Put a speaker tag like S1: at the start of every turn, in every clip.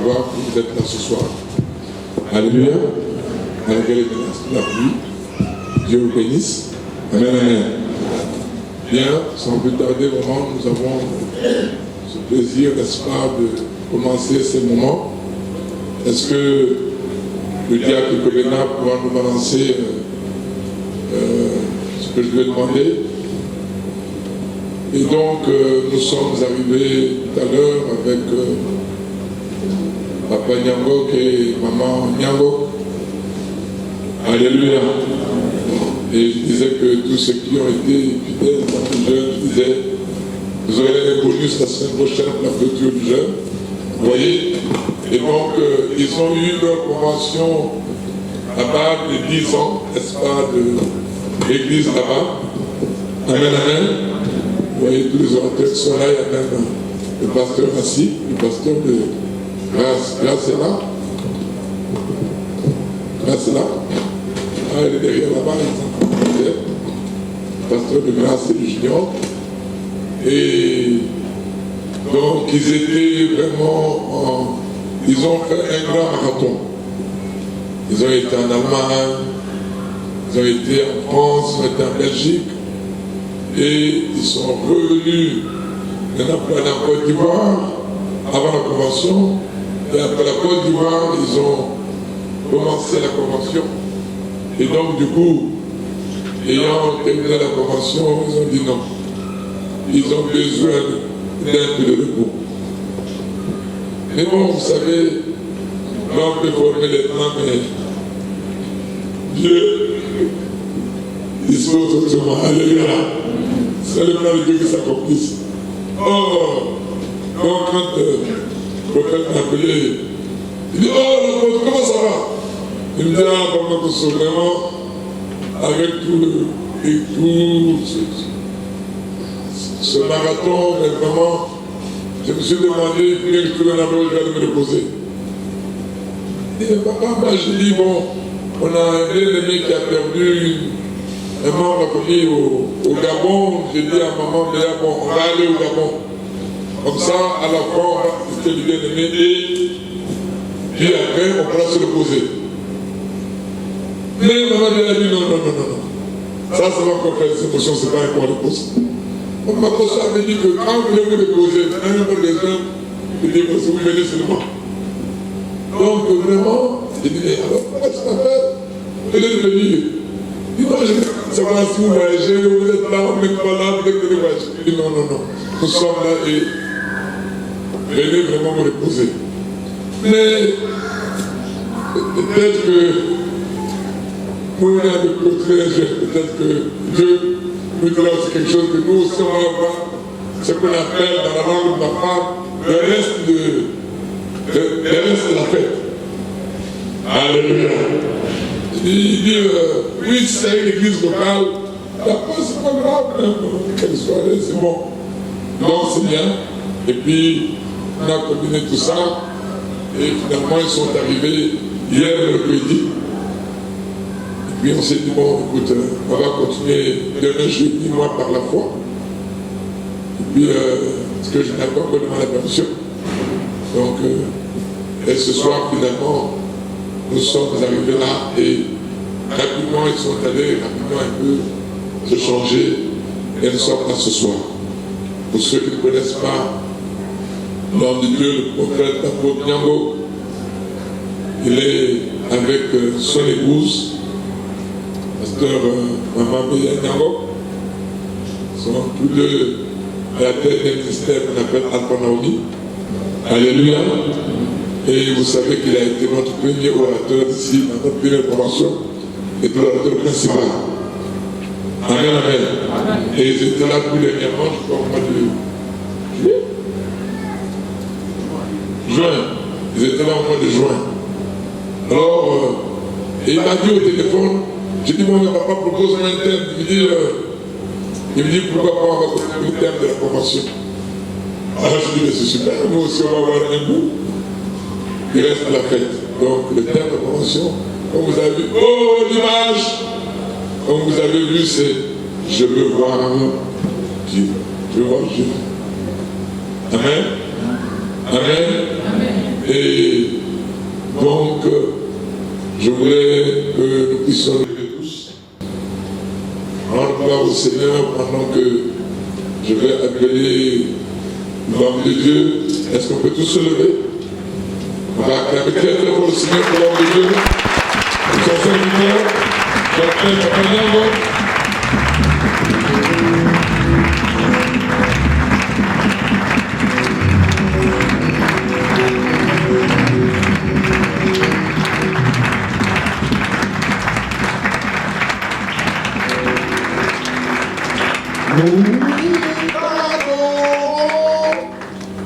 S1: voir que vous êtes là ce soir. Alléluia. Malgré les menaces de la pluie, Dieu vous bénisse. Amen, amen. Bien, sans plus tarder, vraiment, nous avons ce plaisir, n'est-ce pas, de commencer ces moments. Est-ce que le diacre Kobena pourra nous balancer ce que je lui ai demandé? Et donc, nous sommes arrivés tout à l'heure avec Papa Nyangok et Maman Nyangok. Alléluia. Et je disais que tous ceux qui ont été fidèles dans le jeûne, je disais, vous aurez les bonus la semaine prochaine pour la clôture du jeûne. Vous voyez? Et donc, ils ont eu leur convention à bas de 10 ans, n'est-ce pas, de l'église là-bas. Amen, amen. Vous voyez, tous les orateurs qui sont là, il y a même le pasteur assis, le pasteur de Grâce est là. Grâce est là. Ah, il est derrière là-bas, il est le pasteur de Grâce et du Junior. Et donc, ils étaient vraiment ils ont fait un grand marathon. Ils ont été en Allemagne, ils ont été en France, ils ont été en Belgique. Et ils sont revenus maintenant pour aller en Côte d'Ivoire avant la convention. Et après la Côte d'Ivoire, ils ont commencé la convention. Et donc, du coup, ayant terminé la convention, ils ont dit non. Ils ont besoin d'un peu de repos. Mais bon, vous savez, l'homme peut former les plans, mais Dieu dispose autrement. Alléluia. C'est le plan de Dieu qui s'accomplisse. Oh, donc quand le prophète m'a appelé, il dit, oh l'apôtre, comment ça va? Il me dit, ah, comment que c'est vraiment, avec tout ce marathon, mais vraiment, je me suis demandé, bien que tout le monde avait déjà de me reposer. Il dit, papa, moi je dis, bon, on a un bien-aimé qui a perdu un membre de la famille au Gabon. J'ai dit à maman, bon, on va aller au Gabon. Comme ça, à la fin, on va visiter le bien-aimé et puis après, on pourra se reposer. Mais maman a dit, non. Ça va encore faire des émotions, c'est pas un point de repose. Ma conscience avait dit que quand vous voulez vous reposer, un peu des hommes, vous dites, vous venez seulement. Donc vraiment, j'ai dit, alors, pourquoi tu t'appelles? Venez de venir. Il dit, non, je vais savoir si vous voyagez, vous êtes là, on n'est pas là, vous êtes venus voyager. Il dit, non. Nous sommes là et venez vraiment vous reposer. Mais peut-être que nous, on est avec l'autre, peut-être que Dieu nous dira aussi quelque chose que nous aussi on va avoir ce qu'on appelle dans la langue de ma femme le reste de la fête. Alléluia. Il dit, oui, c'est une église locale, d'accord, c'est pas grave, quelle soirée, c'est bon. Donc c'est bien. Et puis, on a combiné tout ça, et finalement ils sont arrivés hier mercredi. Puis on s'est dit, bon, écoute, on va continuer demain jeudi, moi, par la foi. Et puis, parce que je n'ai pas encore demandé la permission. Donc, et ce soir, finalement, nous sommes arrivés là et rapidement, ils sont allés rapidement un peu se changer et nous sommes là ce soir. Pour ceux qui ne connaissent pas l'homme de Dieu, le prophète l'apôtre Nyangok, il est avec son épouse, pasteur Maman Nyangok, sont tous deux à la tête d'un ministère qu'on appelle Alpha Naomi. Alléluia. Et vous savez qu'il a été notre premier orateur ici, dans notre première convention, et l'orateur principal. Amen, amen. Et ils étaient là tout dernièrement, je crois, au mois de juin. Ils étaient là au mois de juin. Alors, et il m'a dit au téléphone, j'ai dit, bon, mais papa propose-moi un thème. Il me dit, pourquoi pas on va connaître le thème de la convention. Alors je dis, mais c'est super, nous aussi on va avoir un bout. Il reste à la fête. Donc le thème de la convention, comme vous avez vu, oh l'image, comme vous avez vu, c'est je veux voir Dieu. Je veux voir Dieu. Amen. Amen. Et donc, je voulais que nous puissions lever tous, rendre gloire au Seigneur pendant que je vais appeler l'homme de Dieu. Est-ce qu'on peut tous se lever? On va acclamer très très fort le Seigneur pour l'homme de Dieu. Son serviteur, Dr. Fernando.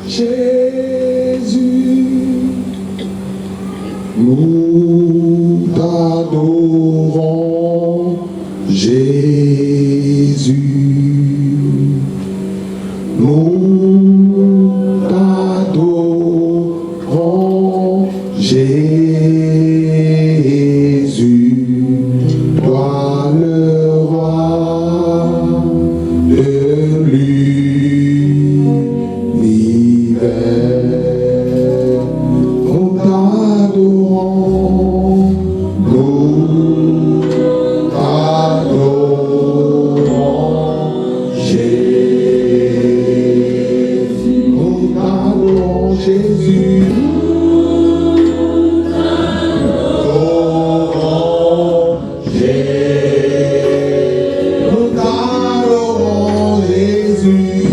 S2: Jésus, nous t'adorons, Jésus, nous t'adorons, Jésus, toi le roi de l'univers. Nous t'adorons, Jésus. Nous t'adorons, Jésus. Nous t'adorons, Jésus. Nous t'adorons, Jésus.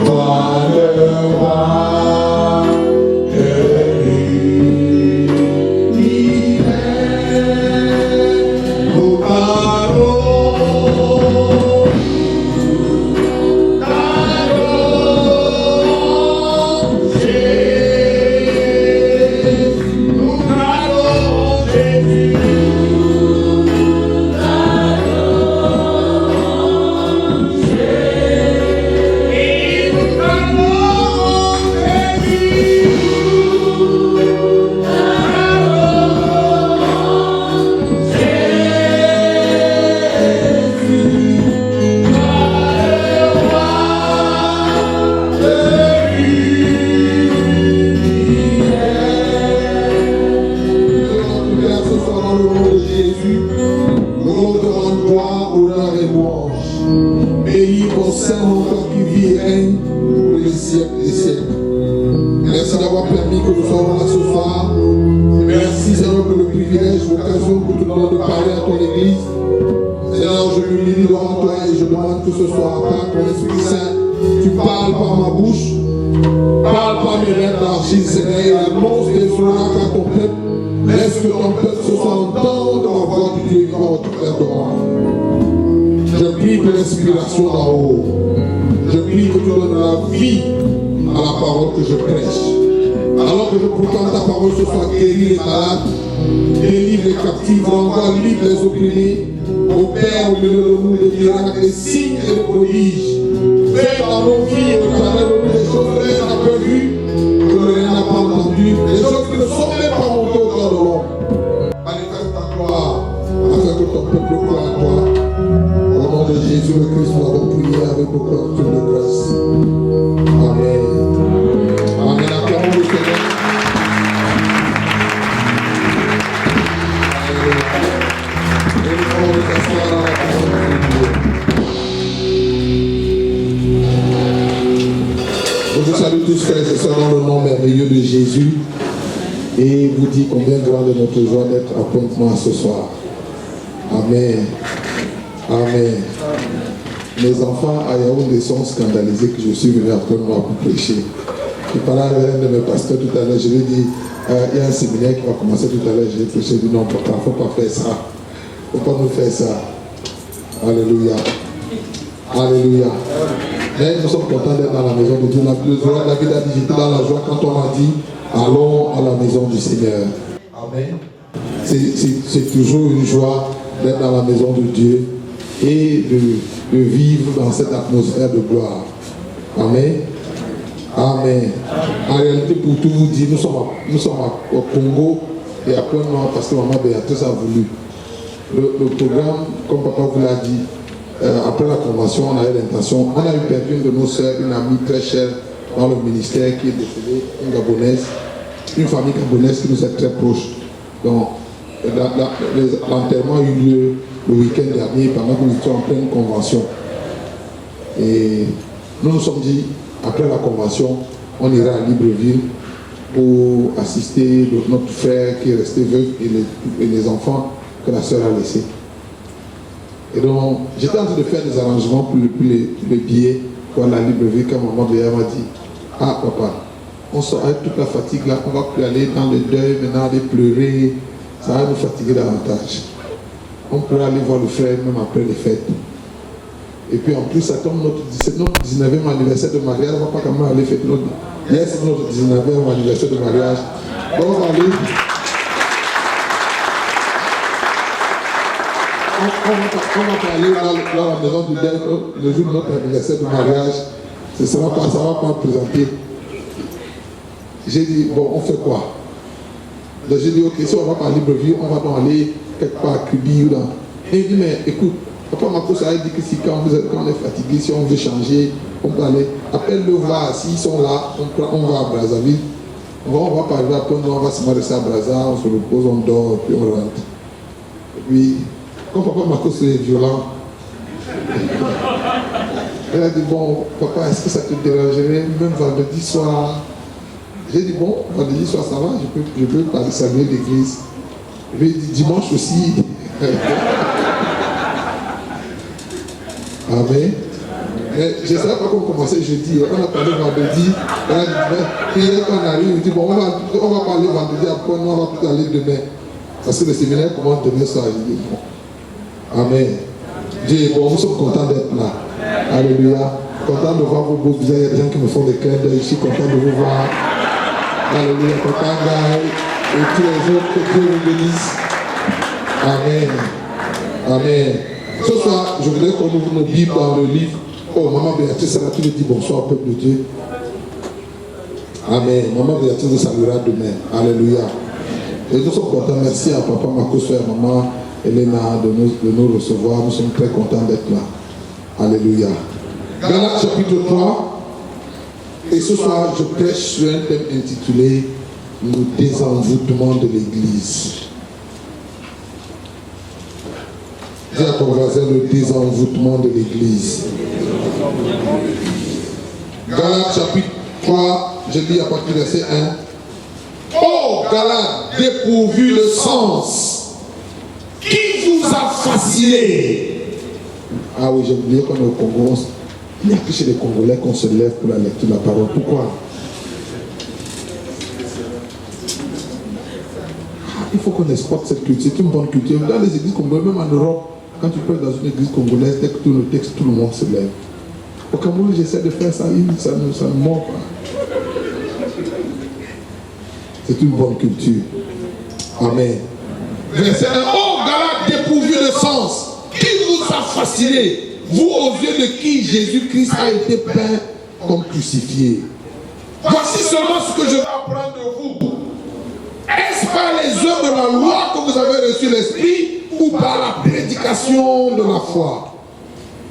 S2: Toi le roi de l'univers. Nous t'adorons. Merci d'avoir permis que nous soyons là ce soir. Merci Seigneur pour le privilège, l'occasion pour tout le monde de parler à ton église. Seigneur, je m'humilie devant toi et je demande que ce soir par ton Esprit Saint, tu parles par ma bouche, parle par mes lèvres d'argile, Seigneur, et annonce des oracles à ton peuple. Laisse que ton peuple se soit entendre dans la voix du Dieu vivant, ton Père de moi. Je prie de l'inspiration d'en haut. Je prie que tu donnes la vie à la parole que je prêche. Alors que je proclame ta parole, ce soit guéri les malades, délivre les captifs, renvoie libre les opprimés, opère au milieu de nous des miracles, des signes et des prodiges. Fais dans nos vies, éternel, des choses que rien n'a pas vues, que rien n'a pas entendues, des choses qui ne sont même pas montées au cœur de l'homme. Manifeste ta gloire, afin que ton peuple croie en toi. Au nom de Jésus le Christ, nous avons prié avec beaucoup de grâce. Amen. Amen. Acclamons le Seigneur. Et nous allons nous asseoir dans la parole de Dieu. Je vous salue tous, frères et sœurs, dans le nom merveilleux de Jésus. Et vous dis combien grande est notre joie d'être à Pointe-Noire ce soir. Amen. Amen. Mes enfants à Yaoundé sont scandalisés que je suis venu après moi pour prêcher. Je parlais à l'un de mes pasteurs tout à l'heure, je lui ai dit, il y a un séminaire qui va commencer tout à l'heure, je lui ai prêché, il dit non, papa, il ne faut pas faire ça. Il ne faut pas nous faire ça. Alléluia. Alléluia. Mais nous sommes contents d'être dans la maison de Dieu. La vie a dit, j'étais dans la joie quand on m'a dit, allons à la maison du Seigneur. Amen. C'est toujours une joie d'être dans la maison de Dieu et de vivre dans cette atmosphère de gloire. Amen. Amen. En réalité, pour tout vous dire, nous sommes au Congo et à Pointe-Noire parce que maman Béatrice a voulu. le programme, comme papa vous l'a dit, après la convention, on avait l'intention, on a eu perdu une de nos sœurs, une amie très chère dans le ministère qui est décédée, une Gabonaise, une famille gabonaise qui nous est très proche. Donc, l'enterrement a eu lieu le week-end dernier pendant que nous étions en pleine convention. Et nous nous sommes dit, après la convention, on ira à Libreville pour assister notre frère qui est resté veuf et les enfants que la sœur a laissés. Et donc, j'étais en train de faire des arrangements pour les billets pour aller à Libreville quand maman de m'a dit, ah papa, on sort avec toute la fatigue là, on va plus aller dans le deuil, maintenant aller pleurer, ça va nous fatiguer davantage. On pourrait aller voir le frère même après les fêtes. Et puis en plus, ça tombe notre 19e anniversaire de mariage, on ne va pas quand même aller fêter notre... Hier, c'est notre 19e anniversaire de mariage. On va aller... On va aller dans la maison du deuil le jour de notre anniversaire de mariage. Ça ne va pas présenter. J'ai dit, bon, on fait quoi? Donc j'ai dit, ok, si on va pas à Libreville, on va donc aller quelque part à Cubi ou dans... Et il dit, mais écoute, papa Marcos a dit que si quand on est fatigué, si on veut changer, on peut aller. Appelle-le voir, s'ils sont là, on va à Brazzaville. On va pas arriver à Pont, on va se rester à Brazza, on se repose, on dort, puis on rentre. Et puis, quand papa Marcos est violent, elle a dit, bon, papa, est-ce que ça te dérangerait, même vendredi soir? J'ai dit, bon, vendredi soir, ça va, je peux aller saluer l'église. Je lui ai dit, dimanche aussi. Amen. Mais je ne savais pas qu'on commençait jeudi. On a parlé vendredi. On a dit, mais hier, quand on arrive, on dit, bon, on va parler vendredi, après, on va plutôt aller demain. Parce que le séminaire commence demain soir. J'ai dit, bon. Amen. Dieu, bon, nous sommes contents d'être là. Alléluia. Content de voir vos beaux visages. Il y a des gens qui me font des clins d'œil. Je suis content de vous voir. Alléluia. Content, Gaël. Et tous les autres, que Dieu vous bénisse. Amen. Amen. Ce soir, je voudrais qu'on ouvre nos Bibles dans le livre. Oh, maman Béatrice, elle a tout dit bonsoir au peuple de Dieu. Amen. Maman Béatrice nous saluera demain. Alléluia. Et nous sommes contents. Merci à papa Marcos et à maman Elena de nous recevoir. Nous sommes très contents d'être là. Alléluia. Galates chapitre 3. Et ce soir, je prêche sur un thème intitulé le désenvoûtement de l'Église. Dis à ton voisin le désenvoûtement de l'Église. Galates chapitre 3, je lis à partir du verset 1. Oh Galates, dépourvu de sens, qui vous a fasciné? Ah oui, j'ai oublié qu'on est au Congo. Il n'y a que chez les Congolais qu'on se lève pour la lecture de la parole. Pourquoi? Il faut qu'on exporte cette culture. C'est une bonne culture. Dans les églises congolaises, même en Europe, quand tu peux dans une église congolaise, dès que tu le texte, tout le monde se lève. Au Cameroun, j'essaie de faire ça, ça ne mord pas. C'est une bonne culture. Amen. Verset 1. Oh, Galates dépourvu de sens, qui vous a fasciné, vous aux yeux de qui Jésus-Christ a été peint comme crucifié? Voici seulement ce que je vais apprendre de vous. Est-ce par les œuvres de la loi que vous avez reçu l'Esprit ou par la prédication de la foi?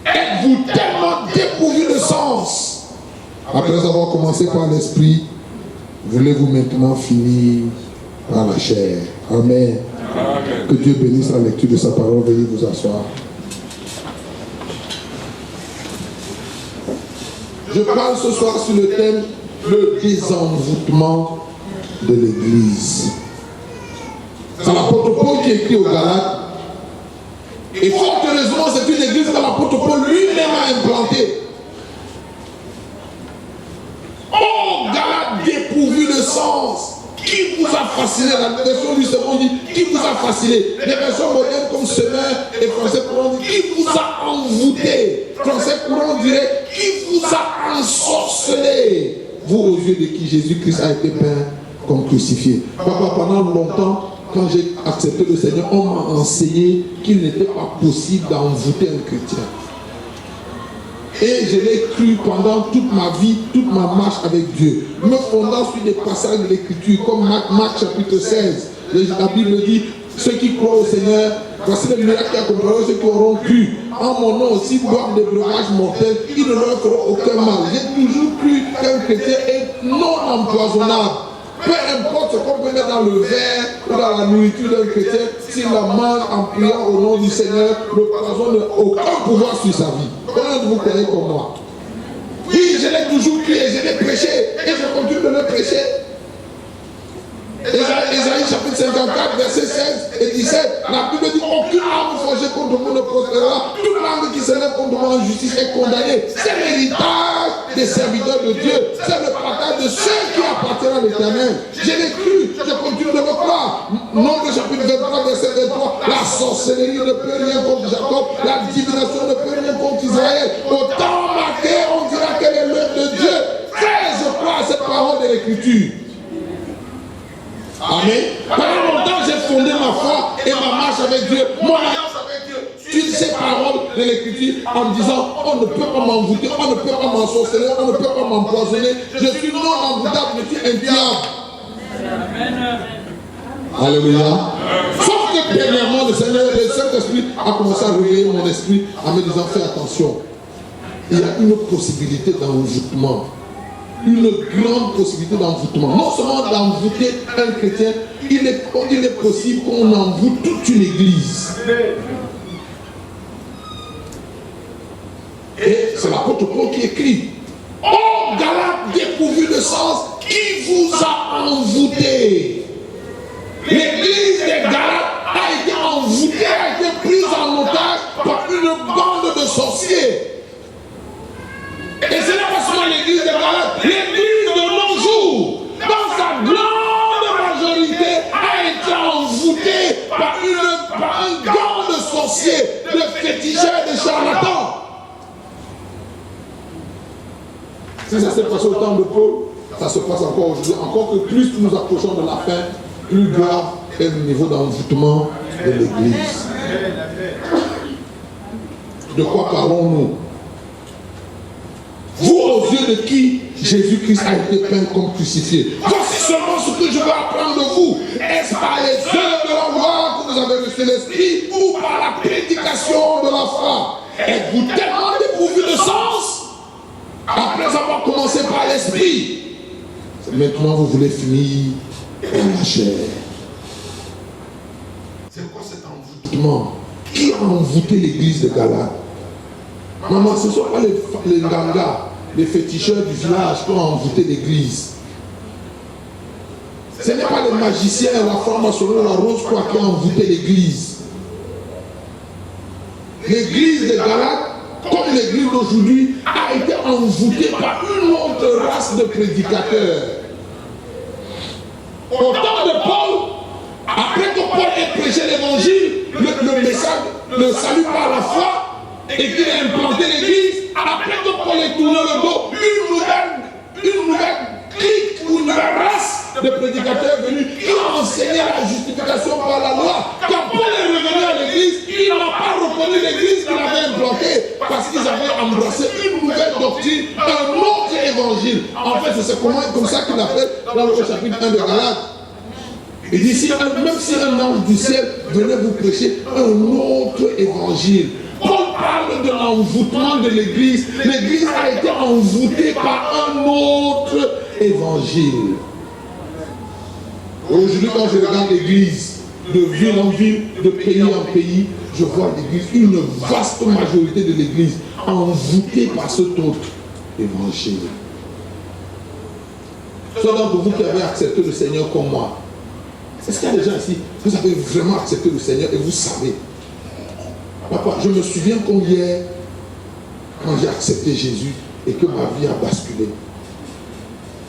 S2: Êtes-vous tellement dépourvu de sens? Après avoir commencé par l'Esprit, voulez-vous maintenant finir par la chair? Amen. Amen. Que Dieu bénisse la lecture de sa parole. Veuillez vous asseoir. Je parle ce soir sur le thème le désenvoûtement de l'Église. C'est l'apôtre Paul qui écrit aux Galates. Et fort heureusement, c'est une église que l'apôtre Paul lui-même a implantée. Oh, Galates dépourvu de sens, qui vous a fasciné? La version du second dit qui vous a fasciné. Les versions modernes comme Semeur et Français courant dit qui vous a envoûté. Français courant dirait qui vous a ensorcelé. Vous aux yeux de qui Jésus-Christ a été peint comme crucifié. Papa, pendant longtemps, quand j'ai accepté le Seigneur, on m'a enseigné qu'il n'était pas possible d'envoûter un chrétien. Et je l'ai cru pendant toute ma vie, toute ma marche avec Dieu. Me fondant sur des passages de l'Écriture, comme Marc chapitre 16. La Bible dit, ceux qui croient au Seigneur, Voici le miracle qui accompagneront ceux qui auront cru. En mon nom aussi, boivent des breuvages mortels, ils ne leur feront aucun mal. J'ai toujours cru qu'un chrétien est non empoisonnable. Peu importe ce qu'on peut mettre dans le verre ou dans la nourriture d'un chrétien, s'il la mange en priant au nom du Seigneur, le poison n'a aucun pouvoir sur sa vie. Combien de vous croyez comme moi? Oui, je l'ai toujours cru et je l'ai prêché et je continue de le prêcher. Ésaïe chapitre 54, versets 16 et 17. La Bible dit aucune arme forgée contre vous ne prospérera. Toute langue qui s'élève contre moi en justice est condamnée. C'est l'héritage des serviteurs de Dieu. C'est le partage de ceux qui appartiennent à l'Éternel. Je l'ai cru, je continue de le croire. Nombre chapitre 23, verset 23. La sorcellerie ne peut rien contre Jacob. La divination ne peut rien contre Israël. Au temps marqué, on dira qu'elle est l'œuvre de Dieu. Frère, je crois à cette parole de l'Écriture. Amen. Pendant longtemps, j'ai fondé ma foi et ma marche avec Dieu, mon alliance avec Dieu, sur ces paroles de l'Écriture, en me disant, on ne peut pas m'envoûter, on ne peut pas m'ensorceler, on ne peut pas m'empoisonner. Je suis non envoûtable, je suis infiable. Alléluia. Sauf que dernièrement, le Saint-Esprit a commencé à réveiller mon esprit en me disant, fais attention. Il y a une possibilité d'envoûtement. Une grande possibilité d'envoûtement. Non seulement d'envoûter un chrétien, il est possible qu'on envoûte toute une église. Et c'est l'apôtre Paul qui écrit: ô Galates dépourvus de sens, qui vous a envoûté? L'église des Galates a été envoûtée, a été prise en otage par une bande de sorciers. Et ce n'est pas seulement l'église de Galates, l'église de nos jours, dans sa grande majorité, a été envoûtée par un gang de sorciers, de féticheurs, de charlatans. Si ça s'est passé au temps de Paul, ça se passe encore aujourd'hui. Encore que plus nous approchons de la fin, plus grave est le niveau d'envoûtement de l'église. De quoi parlons-nous? Vous, aux yeux de qui Jésus-Christ a été peint comme crucifié. Voici seulement ce que je veux apprendre de vous. Est-ce par les œuvres de la loi que vous avez reçu l'Esprit ou par la prédication de la foi? Êtes-vous tellement dépourvu de sens après avoir commencé par l'Esprit? Maintenant, vous voulez finir par la chair. C'est quoi cet envoûtement? Qui a envoûté l'église de Galates? Maman, ce ne sont pas les gangas, les féticheurs du village qui ont envoûté l'église. Ce n'est pas les magiciens, la franc-maçonnerie, la rose-croix qui ont envoûté l'église. L'église de Galates, comme l'église d'aujourd'hui, a été envoûtée par une autre race de prédicateurs. Au temps de Paul, après que Paul ait prêché l'évangile, le message, le salut par la foi, et qu'il a implanté l'église, après que Paul ait tourné le dos, une nouvelle clique ou une nouvelle race de prédicateurs venus qui ont enseigné la justification par la loi. Quand Paul est revenu à l'église, il n'a pas reconnu l'église qu'il avait implantée parce qu'ils avaient embrassé une nouvelle doctrine, un autre évangile. En fait, c'est comme ça qu'il appelle dans le chapitre 1 de Galates. Il dit, même si un ange du ciel venait vous prêcher un autre évangile. Paul parle de l'envoûtement de l'église. L'église a été envoûtée par un autre évangile. Aujourd'hui, quand je regarde l'église, de ville en ville, de pays en pays, je vois l'église, une vaste majorité de l'église envoûtée par cet autre évangile. Ceux d'entre vous qui avez accepté le Seigneur comme moi, est-ce qu'il y a des gens ici, vous avez vraiment accepté le Seigneur et vous savez? Papa, je me souviens quand hier, quand j'ai accepté Jésus et que ma vie a basculé.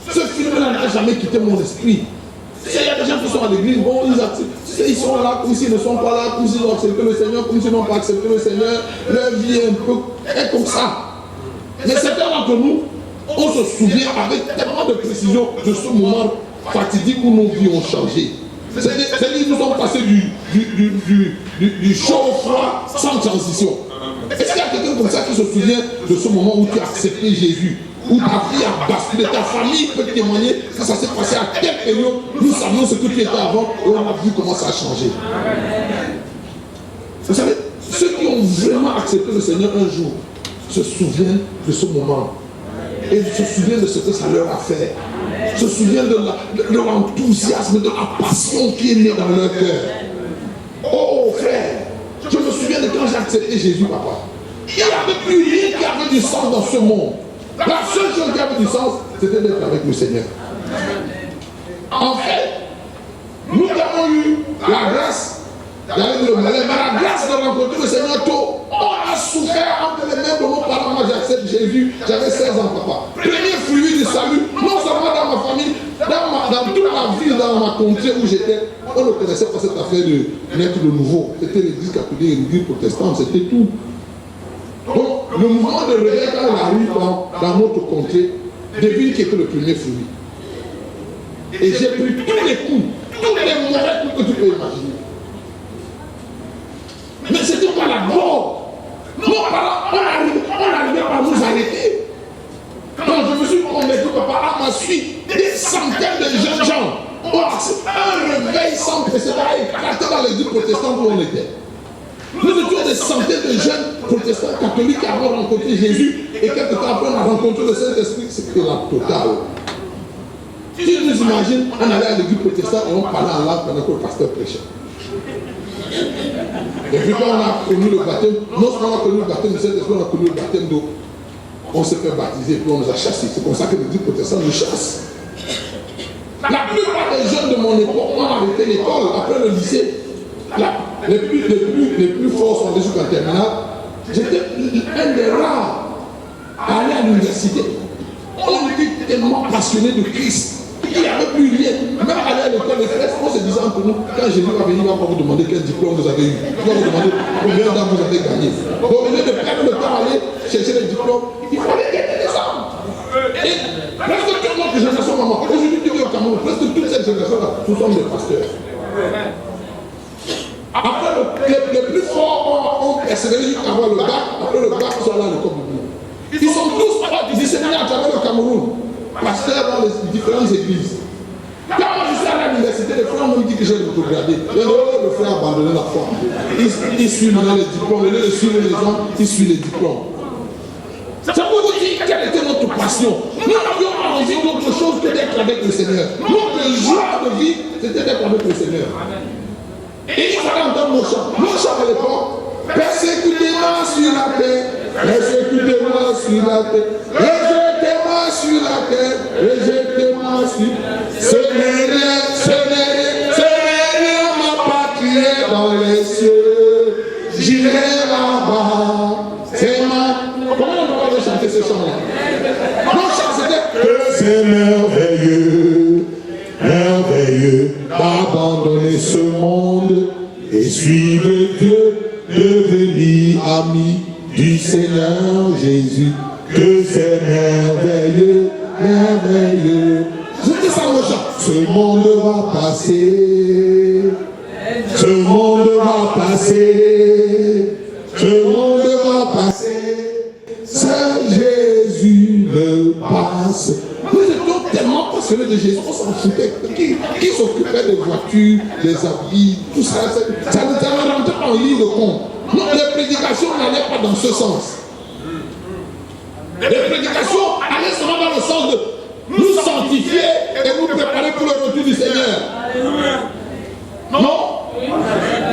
S2: Ce film-là n'a jamais quitté mon esprit. Il y a des gens qui sont à l'église, bon, ils sont là comme s'ils ne sont pas là, comme s'ils ont accepté le Seigneur, comme s'ils n'ont pas accepté le Seigneur. Leur vie est un peu comme ça. Mais certains d'entre nous, on se souvient avec tellement de précision de ce moment fatidique où nos vies ont changé. C'est-à-dire qu'ils nous ont passé du chaud au froid sans transition. Est-ce qu'il y a quelqu'un comme ça qui se souvient de ce moment où tu as accepté Jésus, où ta vie a basculé, ta famille peut témoigner que ça s'est passé à quelle période? Nous savions ce que tu étais avant et on a vu comment ça a changé. Vous savez, ceux qui ont vraiment accepté le Seigneur un jour se souviennent de ce moment. Et se souviennent de ce que ça leur a fait. Se souviennent de l'enthousiasme, de la passion qui est née dans leur cœur. Oh frère, je me souviens de quand j'ai accepté Jésus, papa. Il n'y avait plus rien qui avait du sens dans ce monde. La seule chose qui avait du sens, c'était d'être avec le Seigneur. En fait, nous avons eu la grâce, mais la grâce de rencontrer le Seigneur tôt. On a souffert entre les mains de nos parents. Moi j'accepte Jésus, j'avais 16 ans, papa. Premier fruit du salut, non seulement dans ma famille, dans toute ma ville, dans ma contrée où j'étais, on ne connaissait pas cette affaire de naître de nouveau. C'était l'église catholique et l'église protestante, c'était tout. Donc, le mouvement de réveil, quand il arrive dans notre contrée, devine qui était le premier fruit. Et j'ai pris tous les coups, tous les mauvais coups que tu peux imaginer. Mais c'était pas la mort. Nos parents, on n'arrivait pas à nous arrêter. Quand je me suis convaincu, papa, à ma suite, des centaines de jeunes gens ont accepté un réveil sans précédent éclaté dans l'église protestante où on était. Nous étions des centaines de jeunes protestants catholiques qui avaient rencontré Jésus et quelques temps après on a rencontré le Saint-Esprit. C'était la totale. Tu nous imagines, on allait à l'église protestante et on parlait en langue pendant que le pasteur prêchait. Et puis quand on a connu le baptême, non seulement on a connu le baptême du Saint-Esprit, on a connu le baptême d'eau. On s'est fait baptiser et puis on nous a chassés. C'est comme ça que l'église protestante nous chasse. La plupart des jeunes de mon époque ont arrêté l'école après le lycée. Les plus forts sont allés jusqu'en terminale. J'étais un des rares à aller à l'université. On était tellement passionnés de Christ. Il n'y avait plus rien. Même aller à l'école des frères, on se disait entre nous, quand Jésus va venir, il va vous demander quel diplôme vous avez eu. Il va vous demander combien d'ans vous avez gagné. Donc au lieu de perdre le temps à aller chercher les diplômes, il fallait gagner des hommes. Et presque toute notre génération, maman, aujourd'hui tu es au Cameroun, presque toute cette génération-là, nous sommes des pasteurs. Après, les plus forts ont persévéré jusqu'à avoir le bac. Après le bac, ils sont là à l'école du monde. Ils sont tous disséminés à travers le Cameroun. Pasteurs dans les différentes églises. Quand moi je suis allé à l'université, les frères m'ont dit que j'ai autogradé. Le frère a abandonné la foi. Il suit les diplômes. Au lieu de suivre les gens, il suit les diplômes. C'est pour vous dire quelle était notre passion. Nous n'avions pas envie d'autre chose que d'être avec le Seigneur. Notre joie de vie, c'était d'être avec le Seigneur. Et il fallait entendre nos chants. Nos chants à l'époque, persécutez-moi sur la terre, persécutez-moi sur la terre, rejetez-moi sur la terre, rejetez-moi sur. Ce n'est rien ma patrie dans les cieux, j'irai là-bas, c'est ma. Comment on peut chanter ce chant-là? Nos chants c'était que c'est merveilleux, merveilleux d'abandonner ce monde et suivre Dieu, devenir ami du Seigneur Jésus. Que c'est merveilleux, merveilleux. Je dis ça mon chant. Ce monde va passer. Ce monde va passer. Ce monde va passer. Saint Jésus le passe. Nous étions tellement passionnés de Jésus, on s'en foutait. Qui s'occupait des voitures, des habits, tout ça, ça ne rentrait pas en ligne de compte. Non, les prédications n'allaient pas dans ce sens. Les prédications allaient seulement dans le sens de nous sanctifier et nous préparer pour le retour du Seigneur. Non?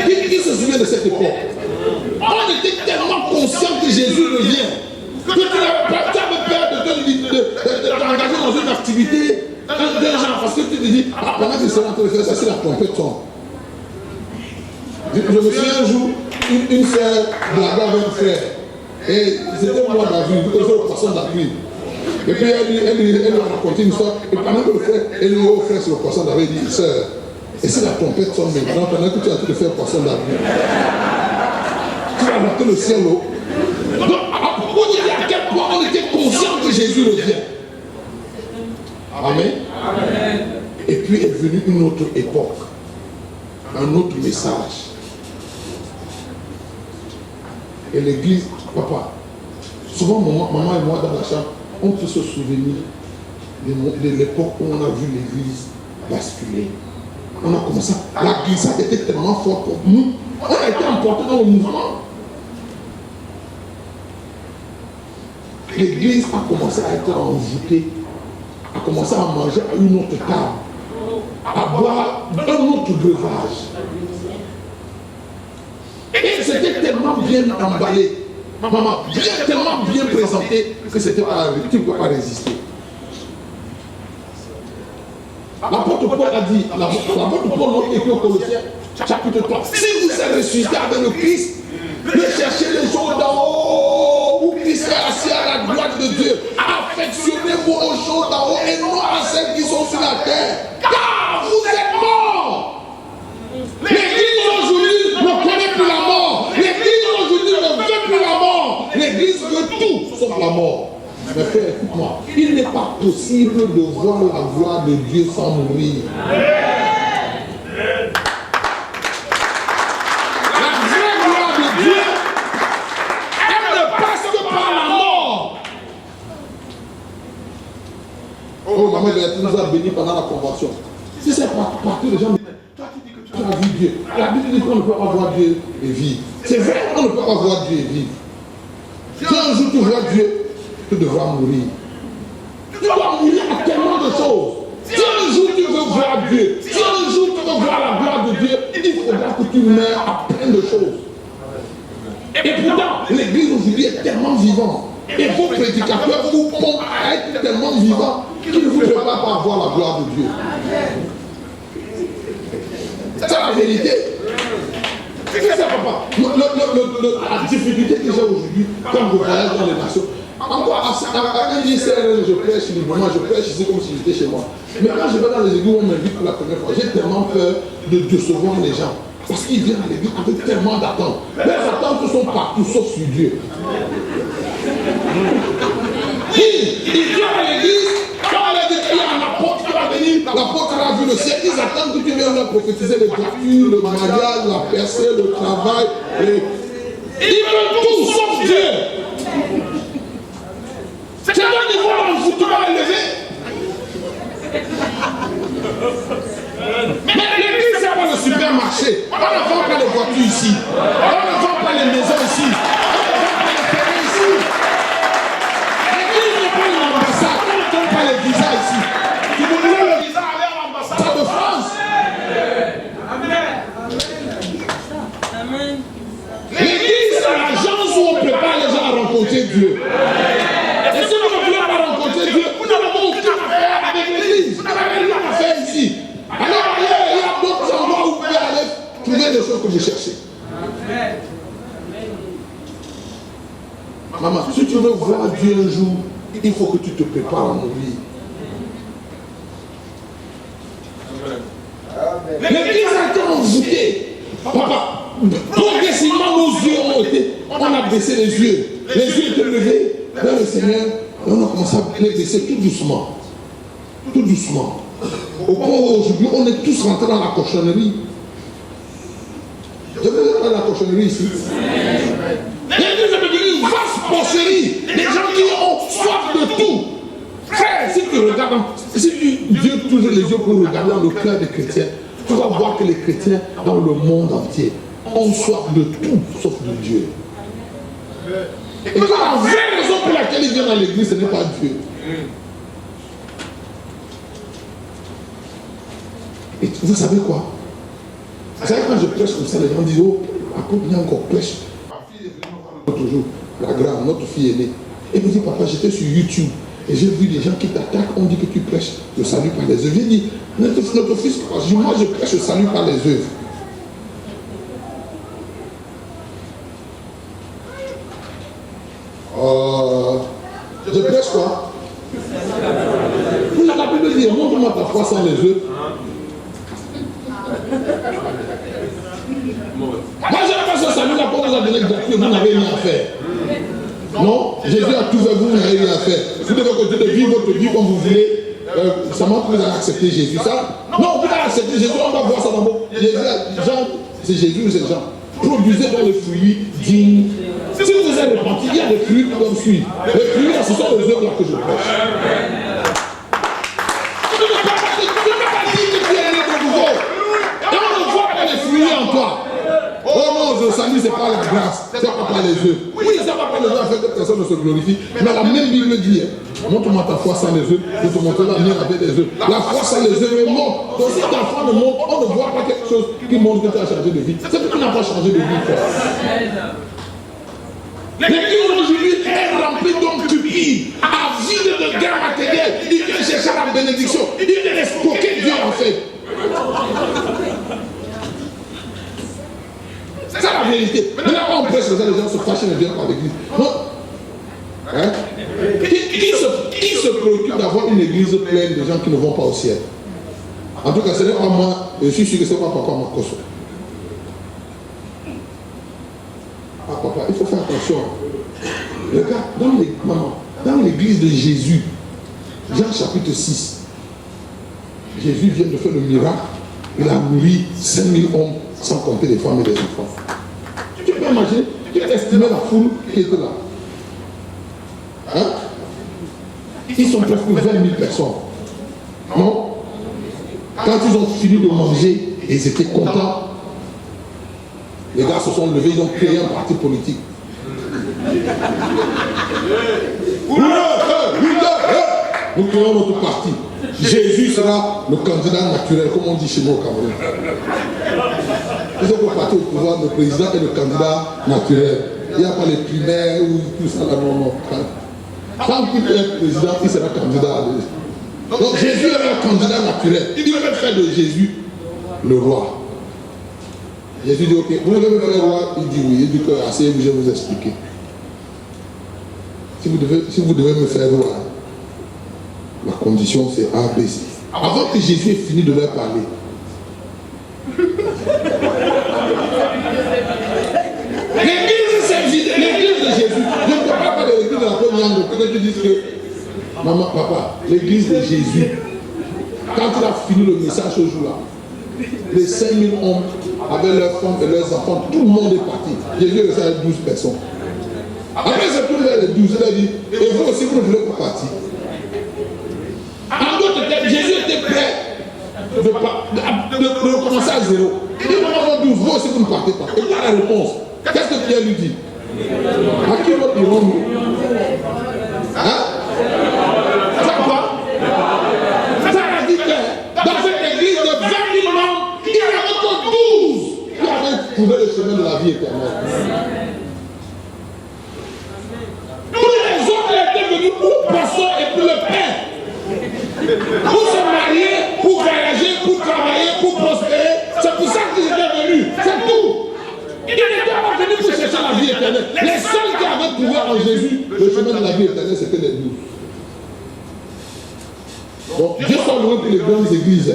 S2: Qui se souvient de cette époque? On était tellement conscients que Jésus revient, que tu avais peur de t'engager dans une activité d'un genre, parce que tu te dis, pendant que c'est en train de faire ça, c'est la trompette son. Je me souviens un jour, une sœur blaguait avec un frère. Et c'était moi d'avril, vous connaissez le poisson d'avril. Et puis elle lui a raconté une histoire. Et pendant que le frère, elle lui a dit au frère sur le poisson d'avril, il dit, sœur, et si la trompette sonne maintenant, pendant que tu es en train de faire le poisson d'avril, tu vas monter le ciel haut. Donc, pour dire à quel point on était conscient que Jésus revient. Amen. Amen. Et puis est venue une autre époque, un autre message. Et l'église, papa, souvent maman et moi dans la chambre, on peut se souvenir de l'époque où on a vu l'église basculer. On a commencé. La glissade était tellement forte pour nous. On a été emporté dans le mouvement. L'église a commencé à être envoûtée, a commencé à manger à une autre table, à boire un autre breuvage. Et c'était tellement bien emballé, maman, tellement bien présenté que c'était pas, tu ne peux pas résister. L'apôtre Paul a dit, l'apôtre Paul a écrit au Colossiens, chapitre 3, si vous êtes ressuscité avec le Christ, ne cherchez les choses d'en haut, où Christ est assis à la droite de Dieu. Affectionnez-vous aux choses d'en haut et non à celles qui sont sur la terre. Car vous êtes morts. L'église aujourd'hui ne connaît plus la mort. L'église aujourd'hui ne veut plus la mort. L'église veut tout sauf la mort. Mais frère, écoute-moi, il n'est pas possible de voir la gloire de Dieu sans mourir. La vraie gloire de Dieu, elle ne passe que par la mort. Oh, maman Béatrice nous a bénis pendant la convention. Si c'est partout, les gens disent, toi qui dis que tu as vu Dieu. La Bible dit qu'on ne peut pas voir Dieu et vivre. C'est vrai, on ne peut pas voir Dieu et vivre. Si un jour tu vois Dieu, tu devras mourir. Tu dois mourir à tellement de choses. Si un jour tu veux voir Dieu, si un jour tu veux voir la gloire de Dieu, il faudra que tu meurs à plein de choses. Et pourtant, l'église aujourd'hui est tellement vivante. Et vos prédicateurs vous pompent à être tellement vivants qu'ils ne vous préparent pas à voir la gloire de Dieu. C'est la vérité. C'est ça, papa. La difficulté que j'ai aujourd'hui, quand je voyage dans les nations, encore à un lycée, je prêche librement, je prêche ici comme si j'étais chez moi. Mais quand je vais dans les églises où on m'invite pour la première fois, j'ai tellement peur de décevoir les gens. Parce qu'ils viennent à l'église avec tellement d'attentes. Les attentes sont partout sauf sur Dieu. Ils viennent à l'église, quand on a dit qu'il y a un apôtre qui va venir, l'apôtre a vu le ciel, ils attendent que tu viennes leur prophétiser les voitures, le mariage, la percée, le travail. Ils veulent tout sauf Dieu. C'est un niveau d'envoûtement élevé. Mais l'église, c'est pas le supermarché. On ne vend pas les voitures ici. On ne vend pas les maisons ici. On ne vend pas les terrains ici. L'église n'est pas une ambassade. On ne donne pas les visas ici. Si vous voulez le visa, allez à l'ambassade de France. Amen. L'église, c'est l'agence où on prépare les gens à rencontrer Dieu. Et si vous ne voulez pas rencontrer Dieu, vous n'avez aucune affaire avec l'église. Vous n'avez rien à faire ici. Alors, il y a d'autres endroits où vous pouvez aller trouver les choses que vous cherchez. Maman, si tu veux voir Dieu un jour, il faut que tu te prépares à mourir. L'église a été envoûtée. Papa, progressivement nos yeux ont été, on a baissé les yeux. Les yeux étaient levés vers le Seigneur et on a commencé à les baisser tout doucement. Tout doucement. Au point où aujourd'hui, on est tous rentrés dans la cochonnerie. Je veux dire dans la cochonnerie ici. L'église est devenue une vaste porcherie. Des gens qui ont soif de tout. Frère, si tu regardes, si Dieu touche les yeux pour regarder dans le cœur des chrétiens, tu vas voir que les chrétiens dans le monde entier ont soif de tout sauf de Dieu. Et que la vraie raison pour laquelle ils viennent à l'église, ce n'est pas Dieu. Et vous savez quoi? Vous savez, quand je prêche comme ça, les gens disent, oh, à quoi il y a encore prêche? Ma fille est venue l'autre jour, la grande, notre fille aînée. Et me dit, papa, j'étais sur YouTube. Et j'ai vu des gens qui t'attaquent, on dit que tu prêches le salut par les œuvres. J'ai dit, notre fils, moi je prêche le salut par les œuvres. Je prêche quoi? La Bible dit, montre-moi ta foi sans les œuvres. Moi je n'ai pas ce salut là pour vous a donné gratuit, vous n'avez rien à faire. Non, Jésus a tout fait, vous n'avez rien à faire. Vous devez continuer de vivre votre vie comme vous voulez. Ça montre que vous avez accepté Jésus. Ça? Non, vous avez accepté Jésus, on va voir ça dans vos. Jean, c'est Jésus ou c'est Jean? Produisez dans les fruits dignes. Si vous êtes repenti, il y a des fruits comme suit. Les fruits, ce sont les œuvres là que je prêche. Tu ne peux pas dire que tu es né de nouveau. par la grâce, c'est pas par les œuvs. Oui, c'est pas par les œuvs afin que personne ne se glorifie. Mais la même Bible dit, montre-moi ta foi sans les œuvs, je te montrerai la mienne avec les œuvs. La foi sans les œuvs est morte. Donc si ta foi ne monte, on ne voit pas quelque chose qui montre que tu as changé de vie. C'est que tu n'as pas changé de vie, frère. L'église aujourd'hui est remplie d'hommes cupides, avides de gains matériels. Ils viennent chercher la bénédiction. Ils viennent escroquer Dieu en fait. C'est ça la vérité. Maintenant, quand on prêche, les gens se fâchent et ne viennent pas à l'église. Non. Hein? Qui se préoccupe d'avoir une église pleine de gens qui ne vont pas au ciel? En tout cas, ce n'est pas moi, je suis sûr que ce n'est pas papa Makoso. Ah papa, il faut faire attention. Regarde, dans l'église de Jésus, Jean chapitre 6, Jésus vient de faire le miracle. Il a nourri 5000 hommes sans compter les femmes et les enfants. Tu peux imaginer, tu peux estimer la foule qui était là. Hein? Ils sont presque 20 000 personnes. Non? Quand ils ont fini de manger, ils étaient contents. Les gars se sont levés, ils ont créé un parti politique. Nous créons notre parti. Jésus sera le candidat naturel, comme on dit chez nous au Cameroun. Vous savez qu'au parti au pouvoir, le président est le candidat naturel. Il n'y a pas les primaires ou tout ça là, non. Quand il est président, il sera candidat. Donc Jésus est un candidat naturel. Il veut faire de Jésus le roi. Jésus dit, ok, vous devez me faire roi. Il dit oui. Il dit que asseyez-vous, je vais vous expliquer. Si vous devez me faire roi, la condition c'est A, B, C. Avant que Jésus ait fini de leur parler, l'église s'est vidée, l'église de Jésus. Je ne parle pas de l'église de la première langue, peut-être que tu dis que, maman, papa, l'église de Jésus, quand il a fini le message ce jour-là, les 5000 hommes avec leurs femmes et leurs enfants, tout le monde est parti. Jésus est resté avec 12 personnes. Après, c'est tout les 12, il a dit, et vous aussi, vous ne voulez pas partir. En d'autres termes, Jésus était prêt de recommencer à zéro. Il dit, non, 12, vous aussi, vous ne partez pas. Et voilà la réponse. Qu'est-ce que Pierre lui dit? À qui d'autre irons-nous? Hein? C'est quoi? Ça a dit que dans cette église de 20 000 membres, il y avait encore 12 qui avaient trouvé le chemin de la vie éternelle. Tous les autres étaient venus pour passer et pour le pain. Pour se marier, pour voyager, pour travailler, pour prospérer. C'est pour ça qu'ils étaient venus. C'est tout. Ils n'étaient pas venus pour chercher la vie éternelle. Les seuls qui avaient trouvé en Jésus le chemin de la vie éternelle, c'était les 12. Donc, Dieu soit loué pour les grandes églises.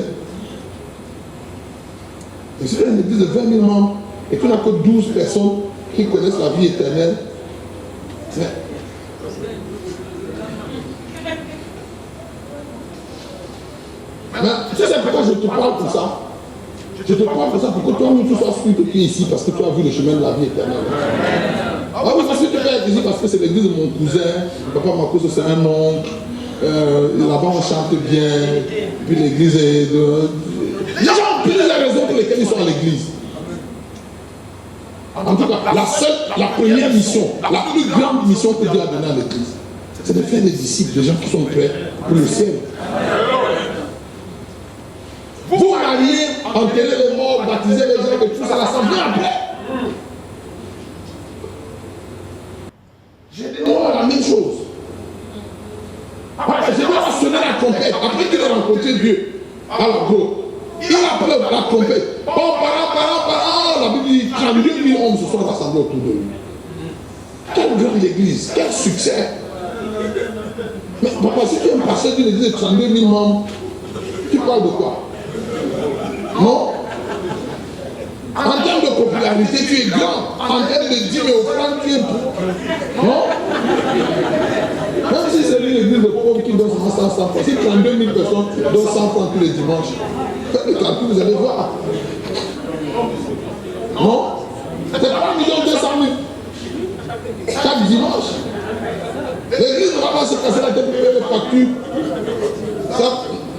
S2: Et c'est une église de 20 000 membres et tu n'as que 12 personnes qui connaissent la vie éternelle. Mais tu sais pourquoi je te parle pour ça? Je te parle pour ça pour que toi, tu sois spirituel ici parce que tu as vu le chemin de la vie éternelle. Ah oui, parce que tu peux être ici parce que c'est l'église de mon cousin. Papa Makoso, c'est un oncle. Là-bas, on chante bien. Puis l'église est de... Les gens ont plusieurs raisons pour lesquelles ils sont à l'église. En tout cas, la première mission, la plus grande mission que Dieu a donnée à l'église, c'est de faire des disciples, des gens qui sont prêts pour le ciel. Vous mariez, enterrez les morts, baptisez les gens et tout ça, ça vient après. J'ai dit non, la même chose. J'ai dit sonner la trompette. Après qu'il ait rencontré Dieu à la grotte, il appelle la trompette. La Bible dit 32 000 hommes se sont rassemblés autour de lui. Quelle grande église, quel succès. Mais papa, si tu es un pasteur d'une église de 32 000 membres, tu parles de quoi? Non? En termes de popularité, tu es grand. En termes de dîmes et offrandes, tu es beau. Non? Même si c'est une église de pauvres qui donne 100 francs, si 32 000 personnes donnent 100 francs tous les dimanches, faites le calcul, vous allez voir. Non? C'est 3 200 000 chaque dimanche. L'église ne va pas se casser la tête pour payer les factures. Ça,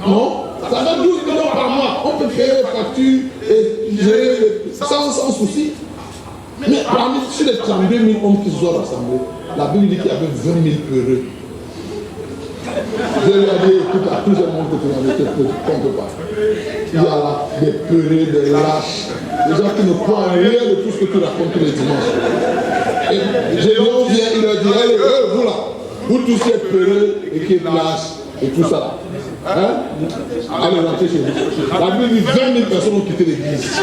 S2: non? Ça fait 12 millions par mois. On peut payer les factures et gérer sans souci. Mais parmi sur les 32 000 hommes qui se sont rassemblés, la Bible dit qu'il y avait 20 000 peureux. Je lui ai dit, écoute, à tout ce monde que tu vas mettre, ne compte pas. Il y a là des peureux, des lâches, des gens qui ne croient en rien de tout ce que tu racontes tous les dimanches. Et Gédéon vient, il leur dit, allez, vous là, vous tous ces peureux et qui êtes lâches et tout ça là. Hein? Allez, rentrez chez vous. La Bible dit 20 000 personnes ont quitté l'église.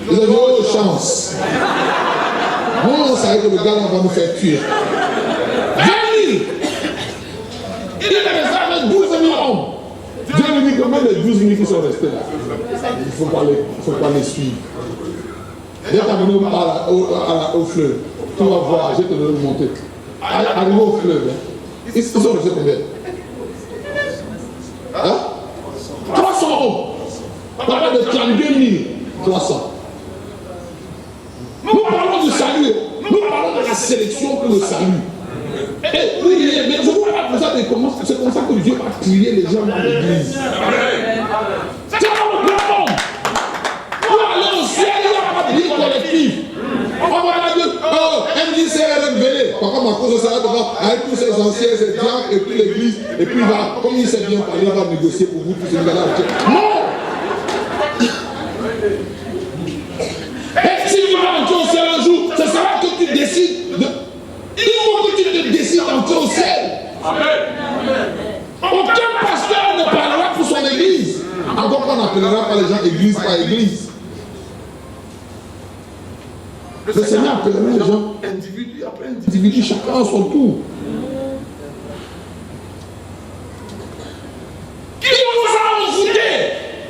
S2: Ils ont dit, oh, chance. Nous, on savait que le gars là va nous faire tuer. 20 000. Il est resté avec 12 000 hommes. Dieu lui dit que même les 12 000 qui sont restés là, il ne faut pas les suivre. Dès qu'on arrive au fleuve, tu vas voir, je vais te le montrer. Arrivé au fleuve, hein, ils sont restés combien? Hein? 300 hommes. On parle de 32 300. Nous parlons du salut. Nous parlons de la sélection pour le salut. Et oui, mais je vous parle de ça, c'est comme ça que Dieu a crié les gens dans l'église. C'est dans le grand monde. Pour aller au ciel, il n'y a pas de vie collective. On va pas dire, oh, MJCRM, venez. Par contre, ma cause, ça va avec tous ces anciens, ces diacres et puis l'église. Et puis, il va, comme il sait bien parler, il va négocier pour vous tous ces gars-là. Non! Et si tu vas entrer au ciel un jour, ce sera que tu décides de. Il faut que tu te décides d'entrer au ciel. Aucun pasteur ne parlera pour son église. Encore qu'on n'appellera pas les gens église par église. Le Seigneur appellera les gens individu après individu, chacun à son tour. Qui nous a envoûtés?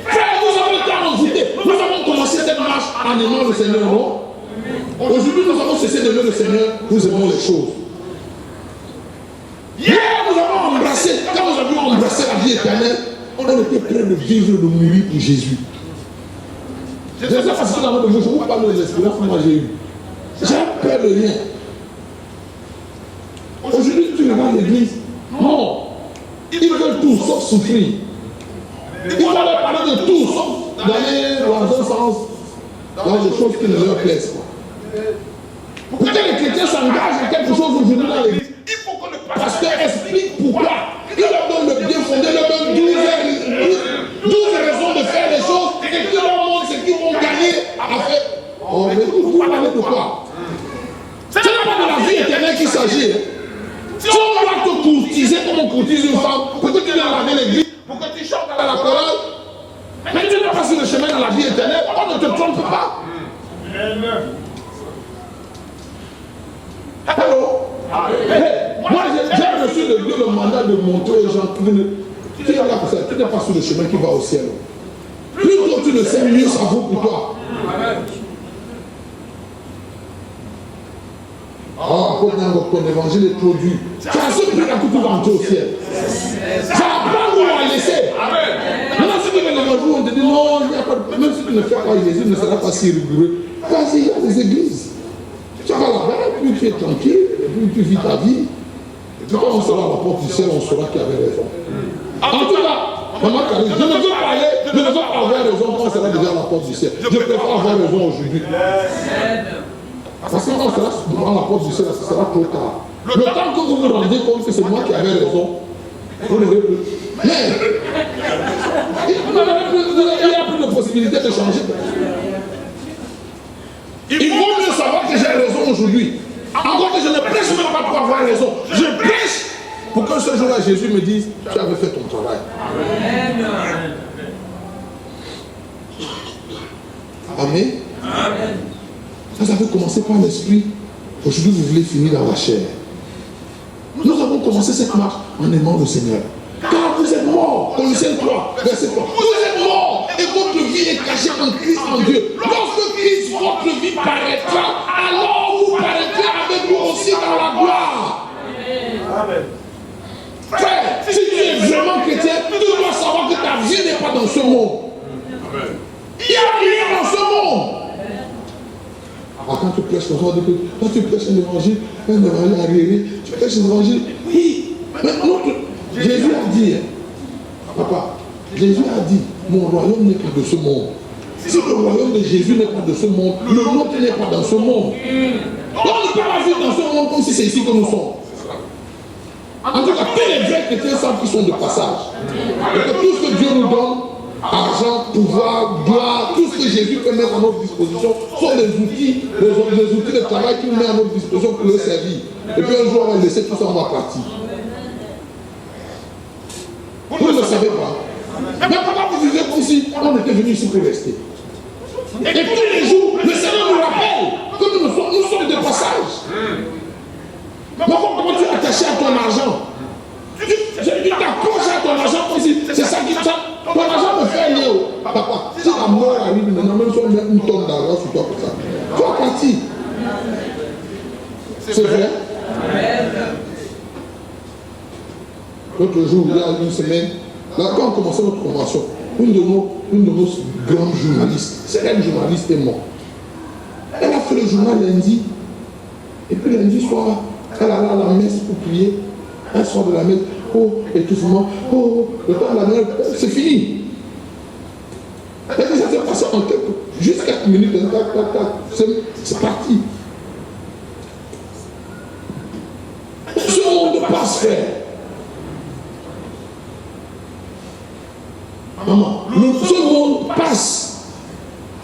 S2: Frère, nous avons été envoûtés. Nous avons commencé cette marche en aimant le Seigneur, non? Aujourd'hui, nous avons cessé d'aimer le Seigneur, nous aimons les choses. Hier, nous avons embrassé, quand nous avions embrassé la vie éternelle, on était prêts de vivre, de mourir pour Jésus. Je ne sais pas si dans votre vie, je vous parle des expériences que moi j'ai eues. J'ai peur de rien. Aujourd'hui, tu regardes l'église. Non. Ils veulent tout sauf souffrir. Ils vont leur parler de tout sauf d'aller dans un sens, dans des choses qui ne leur plaisent pas. Pour que les chrétiens s'engagent à quelque chose aujourd'hui dans l'église, il faut que le pasteur explique pourquoi. Il leur donne le bien fondé, il leur donne 12 raisons de faire les choses et puis leur montre ce qu'ils vont gagner à faire. Oh, mais vous parlez de quoi? Ce n'est pas de la vie éternelle qu'il s'agit. Si on doit te courtiser comme on courtise une femme, pour que tu viennes laver l'église, pour que tu chantes à la chorale, mais tu n'es pas sur le chemin de la vie éternelle, on ne te trompe pas. Allô? Moi, j'ai reçu de Dieu le mandat de montrer aux gens tu es là pour ça, tu n'es pas sur le chemin qui va au ciel. Plus tôt tu le sais, mieux ça vaut pour toi. Ah, quand ton évangile est trop dur, c'est à ce prix-là que tu vas entrer au ciel. Ça va prendre ou à laisser. Maintenant, si tu veux l'évangile, on te dit non, il n'y a pas de... Même si tu ne fais pas Jésus, ne sera pas si rigoureux. Vas-y, il y a des églises. Tu vas là-bas, puis tu es tranquille, et puis tu vis ta vie. Et puis quand on sera à la porte du ciel, on saura qui avait raison. En tout cas, maman Karine, je ne veux pas aller, je ne veux pas avoir raison quand on sera déjà à la porte du ciel. Je préfère avoir raison aujourd'hui. Parce que quand on sera devant la porte du ciel, ce sera trop tard. Le temps que vous vous rendez compte que c'est moi qui avais raison, vous n'aurez plus. Mais il n'y a plus de possibilité de changer. Il vaut mieux savoir que j'ai raison aujourd'hui. Encore que je ne prêche même pas pour avoir raison. Je prêche pour que ce jour-là, Jésus me dise, tu avais fait ton travail. Amen. Amen. Vous avez commencé par l'esprit. Aujourd'hui, vous voulez finir dans la chair. Nous avons commencé cette marche en aimant le Seigneur. Car vous êtes morts. Colossiens 3, verset 3. Vous êtes morts et votre vie est cachée en Christ en Dieu. Lorsque Christ, votre vie paraîtra, alors vous paraîtrez avec nous aussi dans la gloire. Amen. Frère, si tu es vraiment chrétien, tu dois savoir que ta vie n'est pas dans ce monde. Amen. Il n'y a rien dans ce monde. Alors quand tu prêches, quand tu prêches un évangile arriéré, tu prêches un évangile, oui. Mais Jésus a dit, papa, Jésus a dit, mon royaume n'est pas de ce monde. Si le royaume de Jésus n'est pas de ce monde, le nôtre n'est pas dans ce monde. Donc on ne peut pas vivre dans ce monde comme si c'est ici que nous sommes. En tout cas, tous les vrais chrétiens savent qu'ils sont de passage. Et que tout ce que Dieu nous donne, argent, pouvoir, gloire, tout ce que Jésus peut mettre à notre disposition, sont les outils de travail qu'il met à notre disposition pour le servir. Et puis un jour, on va laisser tout ça, on va partir. Vous ne le savez pas. Mais comment vous vivez comme si on était venu ici pour rester? Et tous les jours, le Seigneur nous rappelle que nous sommes de passage. Mais comment tu es attaché à ton argent? Tu t'accroches à ton argent comme si c'est ça qui t'a. Ton argent me fait aller au papa. Si la mort arrive, maintenant, même si on met une tonne d'argent sur toi pour ça, tu vas partir. C'est vrai? L'autre jour, il y a une semaine, là, quand on commençait notre convention, une de nos grandes journalistes, c'est elle journaliste est morte. Elle a fait le journal lundi, et puis lundi soir, elle allait à la messe pour prier. Elle sort de la messe, oh, étouffement, oh, le temps de la messe, c'est fini. Elle dit, ça s'est passé en quelques, juste 4 minutes, c'est parti. Ce monde passe, frère. Maman, ce monde passe.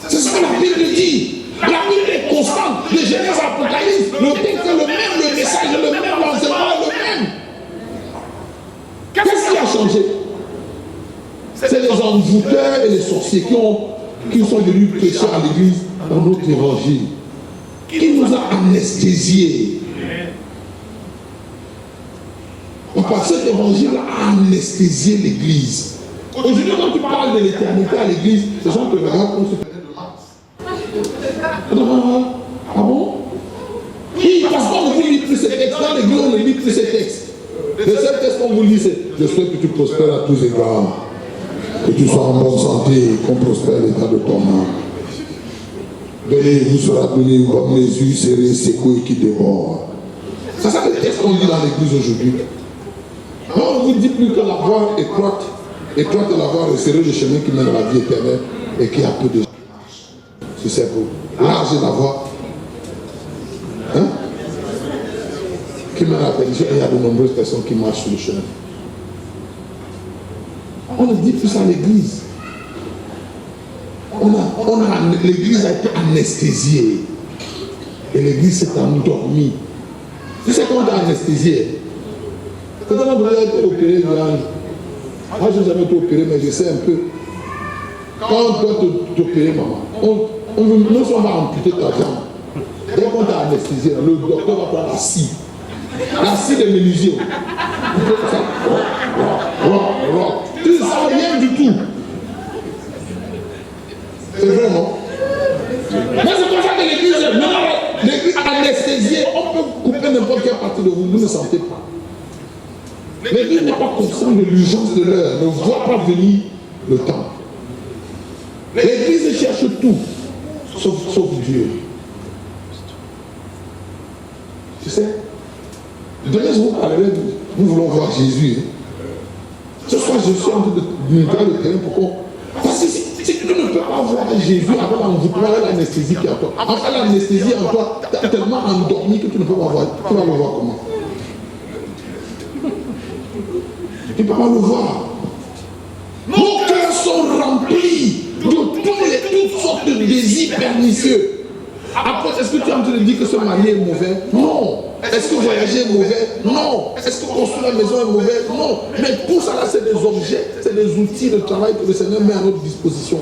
S2: C'est ce que la Bible dit. La Bible est constante. De Genèse à Apocalypse, le texte est le même, le message est le même, l'enseignement est le même. Qu'est-ce qui a changé? C'est les envoûteurs et les sorciers qui sont venus prêcher à l'église dans notre évangile, qui nous a anesthésiés. Cet évangile a anesthésié l'église. Aujourd'hui, quand tu parles de l'éternité à l'église, les gens te regardent comme si tu étais de Mars. Ah bon? Oui, parce qu'on ne vous lit plus ces textes. Dans l'église, on ne lit plus ces textes. Le seul texte qu'on vous lit, c'est je souhaite que tu prospères à tous égards, que tu sois en bonne santé, qu'on prospère l'état de ton âme. Donnez, vous sera donné comme les yeux serrés, secoués qui dévorent. C'est ça le texte qu'on lit dans l'église aujourd'hui. On ne vous dit plus que la voie étroite est la voie resserrée, le chemin qui mène à la vie éternelle et qui a peu de gens qui marchent. C'est ça pour large est la voie qui mène à la perdition et il y a de nombreuses personnes qui marchent sur le chemin. On ne dit plus ça à l'église. L'église a été anesthésiée et l'église s'est endormie. Tu sais comment on est anesthésié? Quand on a été opéré, moi je n'ai jamais été opéré, mais je sais un peu. Quand on doit t'opérer, maman, nous sommes à amputer ta jambe. Dès qu'on t'a anesthésié, le docteur va prendre la scie. La scie de Mélusio. Tu ne sens rien du tout. C'est vrai, non? Mais c'est pour ça que l'église anesthésiée, on peut couper n'importe quelle partie de vous, vous ne sentez pas. L'église n'est pas consciente de l'urgence de l'heure, ne voit pas venir le temps. L'église cherche tout, sauf Dieu. Tu sais, demain je vous parlerai, nous voulons voir Jésus. Ce soir, je suis en train de me faire le terrain pour qu'on. Parce que si tu ne peux pas voir Jésus avec l'envoûtement et l'anesthésie qui est en toi, enfin l'anesthésie en toi, tu es tellement endormi que tu ne peux pas voir. Tu vas le voir comment? Tu ne peux pas le voir. Nos cœurs sont remplis de toutes sortes de désirs pernicieux. Après, est-ce que tu es en train de dire que se marier est mauvais? Non. Est-ce que voyager est mauvais? Non. Est-ce que construire la maison est mauvais? Non. Mais tout ça là, c'est des objets, c'est des outils de travail que le Seigneur met à notre disposition.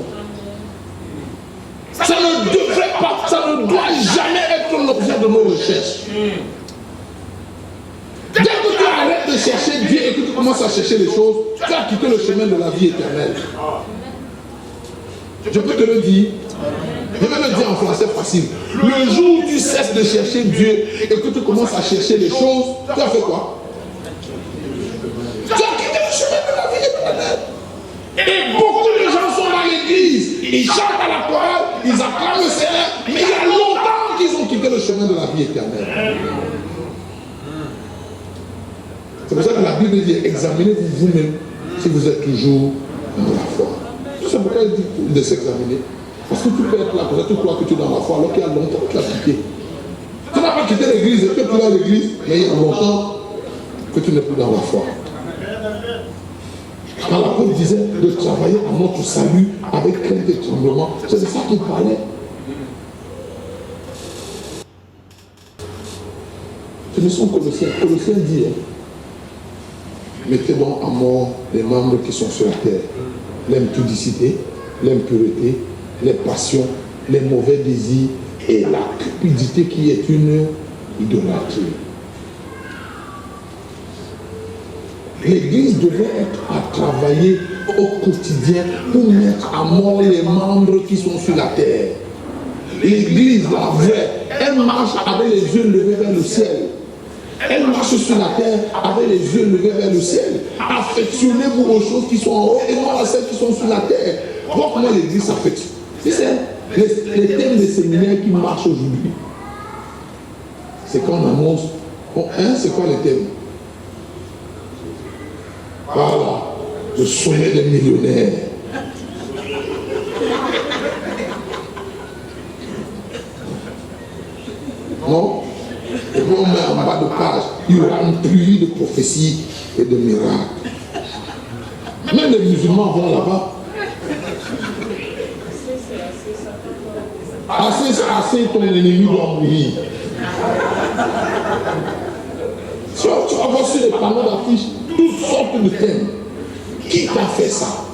S2: Ça ne devrait pas, ça ne doit jamais être l'objet de nos recherches. Dès que tu arrêtes de chercher Dieu et que tu commences à chercher les choses, tu as quitté le chemin de la vie éternelle. Je peux te le dire. Je vais le dire en français facile. Le jour où tu cesses de chercher Dieu et que tu commences à chercher les choses, tu as fait quoi? Tu as quitté le chemin de la vie éternelle. Et beaucoup de gens sont dans l'église. Ils chantent à la chorale, ils acclament le Seigneur, mais il y a longtemps qu'ils ont quitté le chemin de la vie éternelle. C'est pour ça que la Bible dit, examinez-vous vous-même si vous êtes toujours dans la foi. C'est pourquoi il dit de s'examiner. Parce que tu peux être là, peut-être tu crois que tu es dans la foi, alors qu'il y a longtemps que tu as quitté. Tu n'as pas quitté l'église, et que tu es dans l'église, mais il y a longtemps que tu n'es plus dans la foi. Quand l'apôtre disait de travailler à notre salut avec crainte et tremblement, c'est de ça qu'il parlait. Ce ne sont Colossiens. Colossiens dit, mettez donc à mort les membres qui sont sur la terre. L'impudicité, l'impureté, les passions, les mauvais désirs et la cupidité qui est une idolâtrie. L'église devait être à travailler au quotidien pour mettre à mort les membres qui sont sur la terre. L'église, la vraie, elle marche avec les yeux levés vers le ciel. Elle marche sur la terre avec les yeux levés vers le ciel. Affectionnez-vous aux choses qui sont en haut et non à celles qui sont sur la terre. Voir comment l'église s'affectionne. C'est les thèmes des séminaires qui marchent aujourd'hui. C'est qu'on annonce. C'est quoi les thèmes? Voilà, le sommet des millionnaires. Non? Et puis on met en bas de page, il y aura une pluie de prophéties et de miracles. Même les musulmans vont là-bas. Assez, ton ennemi doit mourir. Tu vas voir sur les panneaux d'affiches toutes sortes de thèmes. Qui t'a fait ça?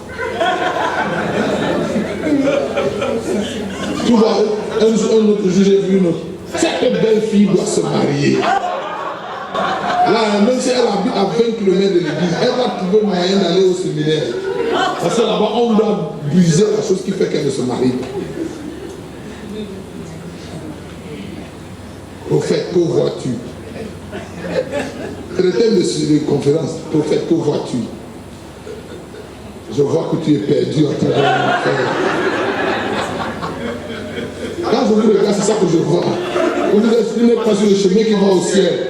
S2: Tu vois, un autre jour, j'ai vu une autre. Cette belle fille doit se marier. Là, même si elle habite à 20 km de l'église, elle va trouver le moyen d'aller au séminaire. Parce que là-bas, on doit briser la chose qui fait qu'elle ne se marie pas. Prophète, que vois-tu? C'est le thème de conférence. Prophète, que vois-tu? Je vois que tu es perdu en train de faire. Quand je vous regarde, c'est ça que je vois. Vous n'êtes pas sur le chemin qui va au ciel.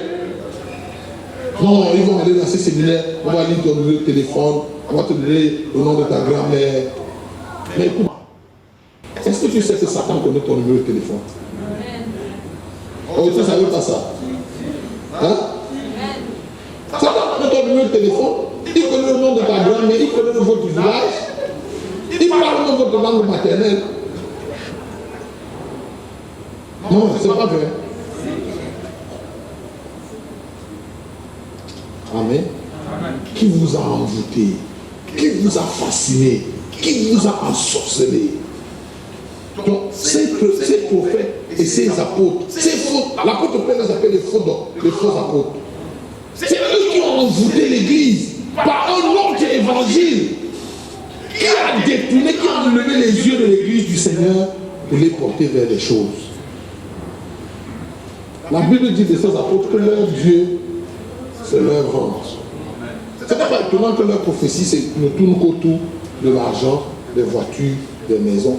S2: Non, ils vont aller dans ces séminaires, on va lire ton numéro de téléphone, on va te donner le nom de ta grand-mère. Mais écoute, est-ce que tu sais que Satan connaît ton numéro de téléphone? Oh, tu ne savais pas ça? Hein? Satan connaît ton numéro de téléphone, il connaît le nom de ta grand-mère, il connaît votre village, il parle de votre langue maternelle. Non, c'est pas vrai. Amen. Qui vous a envoûté? Qui vous a fasciné? Qui vous a ensorcelé? Donc, ces prophètes et ces apôtres, l'apôtre Paul les appelle les faux apôtres. C'est eux qui ont envoûté l'église par un autre évangile qui a détourné, qui a enlevé les yeux de l'église du Seigneur pour les porter vers les choses. La Bible dit de ces apôtres que leur Dieu, c'est leur ventre. C'est pas étonnant que leur prophétie ne tourne qu'autour de l'argent, des voitures, des maisons.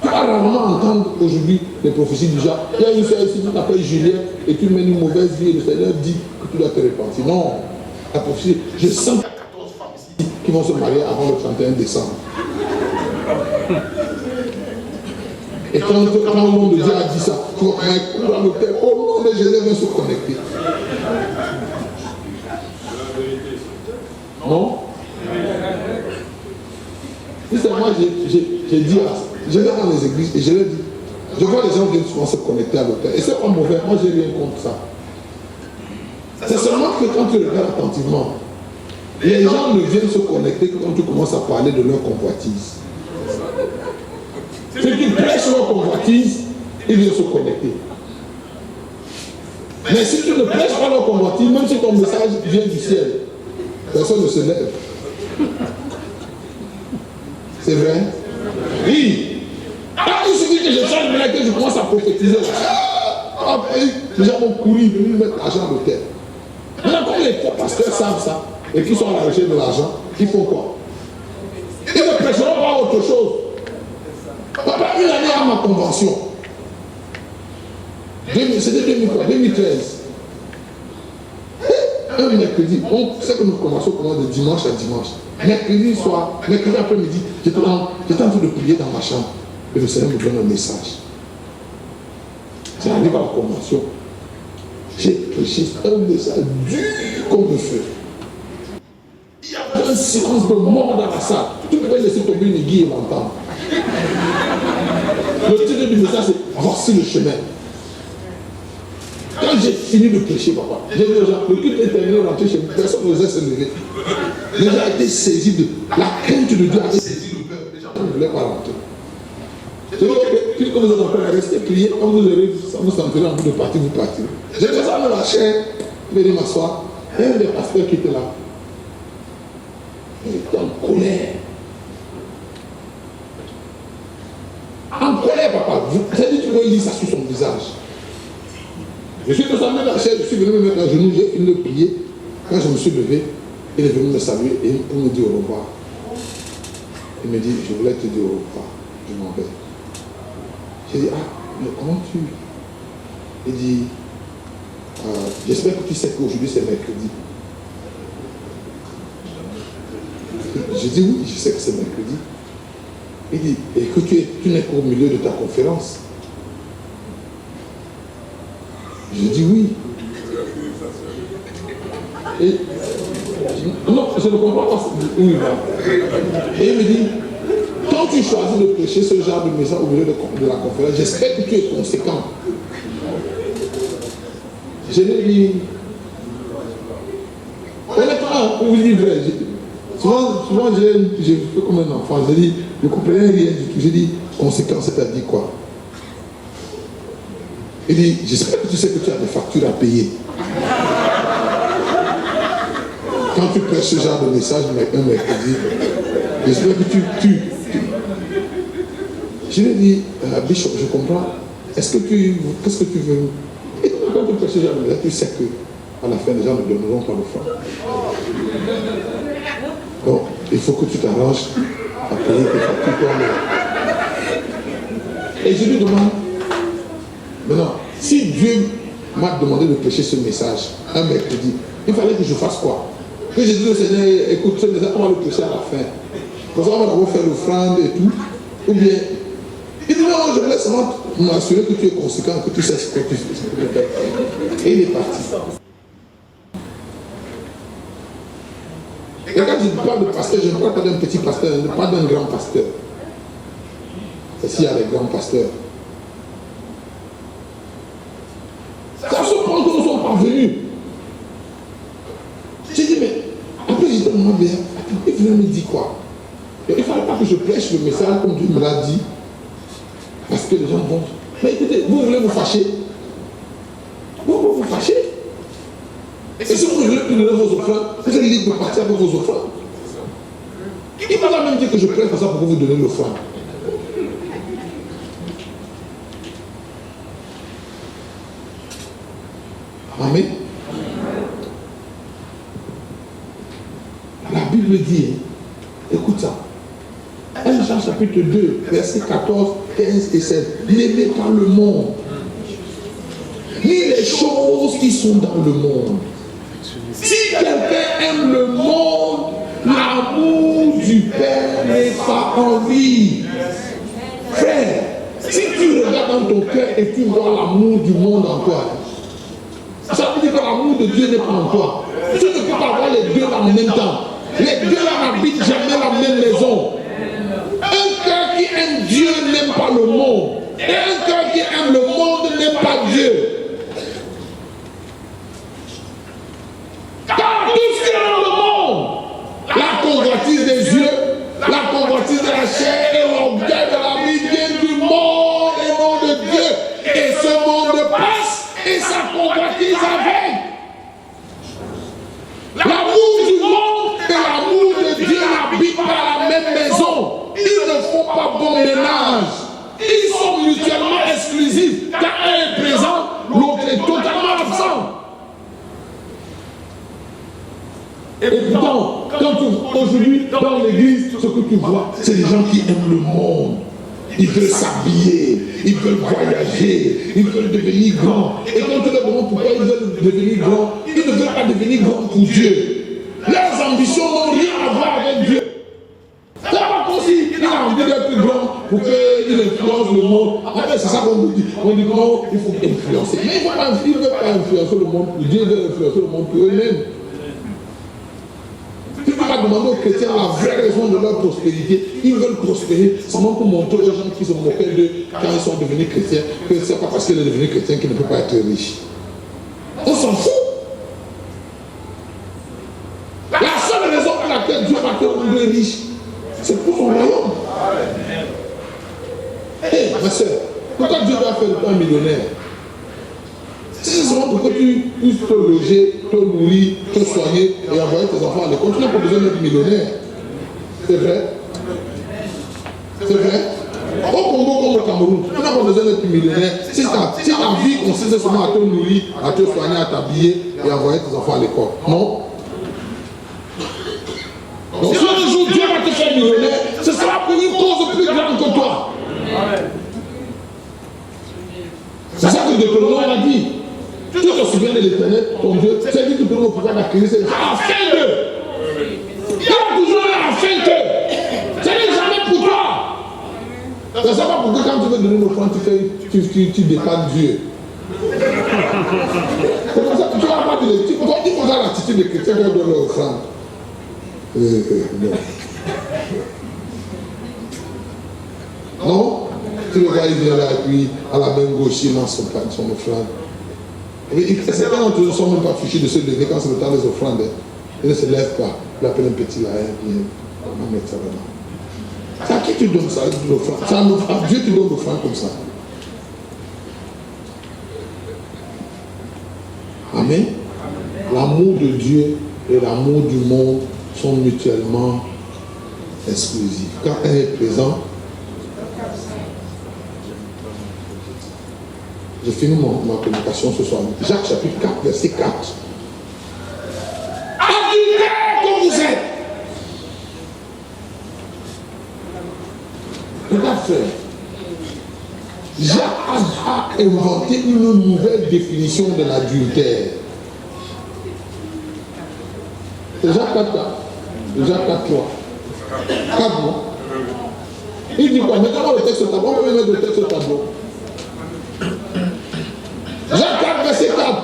S2: Tu vas rarement entendre aujourd'hui des prophéties du genre, il y a une soeur ici qui t'appelle Juliette et tu mènes une mauvaise vie et le Seigneur dit que tu dois te repentir. Non, la prophétie, je sens qu'il y a 14 femmes ici qui vont se marier avant le 31 décembre. Et quand le nom de Dieu a dit ça, tu vas prendre dans l'hôtel, au nom de Jésus, va se connecter. Non? Moi, j'ai dit, je vais dans les églises et je leur dis, je vois les gens viennent souvent se connecter à l'hôtel. Et c'est pas mauvais, moi j'ai rien contre ça. C'est seulement que quand tu regardes attentivement, les gens ne viennent se connecter que quand tu commences à parler de leur convoitise. Ceux qui prêchent leur convoitise, ils viennent se connecter. Mais si tu ne prêches pas leur convoitise, même si ton message vient du ciel, personne ne se lève. C'est vrai? Oui. Il suffit que je change de là, que je commence à prophétiser. Les gens vont courir, venir mettre l'argent à l'hôtel. Maintenant, quand les pasteurs savent ça, et qu'ils sont à la recherche de l'argent, ils font quoi? Ils ne prêcheront pas autre chose. Papa, une année à ma convention. C'était 2013. Un mercredi, on sait que nous commençons de dimanche à dimanche. Mercredi soir, mercredi après-midi, j'étais en train de prier dans ma chambre. Et le Seigneur me donne un message. J'arrive à la convention. J'ai prêché un message dur comme le feu. Il y a un silence de mort dans la salle. Tu peux laisser tomber une aiguille et l'entendre. Le titre du message, c'est voici le chemin. Quand j'ai fini de prêcher, papa, j'ai dit aux gens, le culte est terminé, rentré chez moi, personne n'osait se lever. Les gens étaient saisis de la crainte de Dieu, avait saisi le cœur. Les gens ne voulaient pas rentrer. J'ai dit, puisque vous êtes en train de rester prier, quand vous aurez, vous sentirez envie de partir, vous partirez. J'ai fait ça dans la chair, je vais m'asseoir. Il y a un des pasteurs qui était là. Il était en colère. En colère, papa. C'est-à-dire, tu vois, il dit ça sur son visage. Je suis descendu dans la chaise, je suis venu me mettre à genoux, j'ai fini de prier. Quand je me suis levé, il est venu me saluer et pour me dire au revoir. Il me dit, je voulais te dire au revoir, je m'en vais. J'ai dit, ah, mais comment tu... Il dit, j'espère que tu sais qu'aujourd'hui c'est mercredi. J'ai dit oui, je sais que c'est mercredi. Il dit, et que tu n'es qu'au milieu de ta conférence. Je dis oui. Et, non, je ne comprends pas où il va. Et il me dit, quand tu choisis de prêcher ce genre de message au milieu de la conférence, j'espère que tu es conséquent. Je lui ai dit, honnêtement, pour vous dire vrai, souvent j'ai fait comme un enfant, j'ai dit, je ne comprenais rien du tout. J'ai dit, conséquent, c'est-à-dire quoi? Il dit, j'espère que tu sais que tu as des factures à payer. Quand tu prêches ce genre de message un mercredi, j'espère que tu... Je lui ai dit, Bishop, je comprends. Qu'est-ce que tu veux? Et quand tu prêches ce genre de message, tu sais qu'à la fin, les gens ne donneront pas le franc. Donc, il faut que tu t'arranges à payer tes factures toi-même. Et je lui demande, maintenant, si Dieu m'a demandé de prêcher ce message un mercredi, il fallait que je fasse quoi? Que j'ai dit au Seigneur, écoute, ce message, on va le prêcher à la fin. Comme ça, on va d'abord faire l'offrande et tout. Ou bien, il dit non, je voulais seulement m'assurer que tu es conséquent, que tu sais ce que tu fais. Et il est parti. Et quand je parle de pasteur, je ne parle pas d'un petit pasteur, je ne parle pas d'un grand pasteur. Ici, il y a les grands pasteurs. Ça se prend que nous sommes parvenus. J'ai dit, mais après j'étais vraiment bien. Il venait me dire quoi? Il ne fallait pas que je prêche le message comme Dieu me l'a dit. Parce que les gens vont. Mais écoutez, vous voulez vous fâcher? Vous vous fâchez? Et si vous voulez plus donner vos offrandes, vous êtes libre de partir avec vos offrandes. Il m'a même dit que je prêche pour ça pour vous donner l'offrande. Amen. La Bible dit, écoute ça, 1 Jean chapitre 2, versets 14, 15 et 16. N'aimez pas le monde, ni les choses qui sont dans le monde. Si quelqu'un aime le monde, l'amour du Père n'est pas en lui. Frère, si tu regardes dans ton cœur et tu vois l'amour du monde en toi, ça veut dire que l'amour de Dieu n'est pas en toi. Tu ne peux pas avoir les deux là en même temps. Les deux là n'habitent jamais la même maison. Un cœur qui aime Dieu n'aime pas le monde. Et un cœur qui aime le monde n'aime pas Dieu. Car tout ce qui est dans le monde, la convoitise des yeux, la convoitise de la chair et l'orgueil de la vie viennent du monde et non de Dieu. Et ce monde passe et sa convoitise avec. L'amour du monde et l'amour de Dieu n'habitent pas la même maison. Ils ne font pas bon ménage. Ils sont mutuellement exclusifs. Car un est présent, l'autre est totalement absent. Et pourtant, quand aujourd'hui, dans l'église, ce que tu vois, c'est les gens qui aiment le monde. Ils veulent s'habiller, ils veulent voyager, ils veulent devenir grands. Et quand tu leur demandes pourquoi ils veulent devenir grands, ils ne veulent pas devenir grands pour Dieu. Leurs ambitions n'ont rien à voir avec Dieu. Ça va comme s'il a envie d'être grand, pour qu'il influence le monde. En fait, c'est ça qu'on nous dit. On dit non, il faut influencer. Mais ils ne veulent pas influencer le monde. Dieu veut influencer le monde pour eux-mêmes. Tu ne peux pas demander aux chrétiens la vraie raison de leur prospérité. Ils veulent prospérer seulement pour montrer aux gens qui se moquaient d'eux quand ils sont devenus chrétiens que ce n'est pas parce qu'il est devenu chrétien qu'il ne peut pas être riche. On s'en fout. La seule raison pour laquelle Dieu va te rendre riche, c'est pour son royaume. Hé, ma soeur, pourquoi Dieu doit faire de toi un millionnaire? C'est seulement pour que tu puisses te loger, te nourrir, te soigner et envoyer tes enfants à l'école. Tu n'as pas besoin d'être millionnaire. C'est vrai? C'est vrai? Au Congo comme au Cameroun, tu n'as pas besoin d'être millionnaire. Si ta vie consiste seulement à te nourrir, à te soigner, à t'habiller et à envoyer tes enfants à l'école. Non? Donc si un jour Dieu va te faire millionnaire, ce sera pour une cause plus grande que toi. C'est ça que Deutéronome a dit. Tu te souviens de l'Éternel, ton Dieu, c'est lui qui te donne le pouvoir d'acquérir cette afin de. Il a toujours la afin que. Ce n'est jamais pour toi. Ce n'est pas pour que quand tu veux donner une offrande, tu dépannes Dieu. C'est pour ça que tu vas avoir des petits. Il faut avoir l'attitude des chrétiens qui donnent leur offrande. Non, tu le vois, il vient là et puis à la main gauche, il lance son offrande. Certains d'entre eux ne sont même pas fichus de se lever quand c'est le temps des offrandes. Ils ne se lèvent pas. Il appelle un petit là, on va mettre ça là-bas. C'est à qui tu donnes ça, l'offrande? C'est à Dieu qui donne l'offrande comme ça. Amen. L'amour de Dieu et l'amour du monde sont mutuellement exclusifs. Quand un est présent, je finis ma communication ce soir. Jacques chapitre 4, verset 4. Adultère comme vous êtes. Regarde, frère. Jacques a inventé une nouvelle définition de l'adultère. C'est Jacques 4, Jacques 4, 3. 4, non? Il dit quoi? Mettez-moi le texte au tableau. On peut mettre le texte au tableau. Jacques 4, verset 4.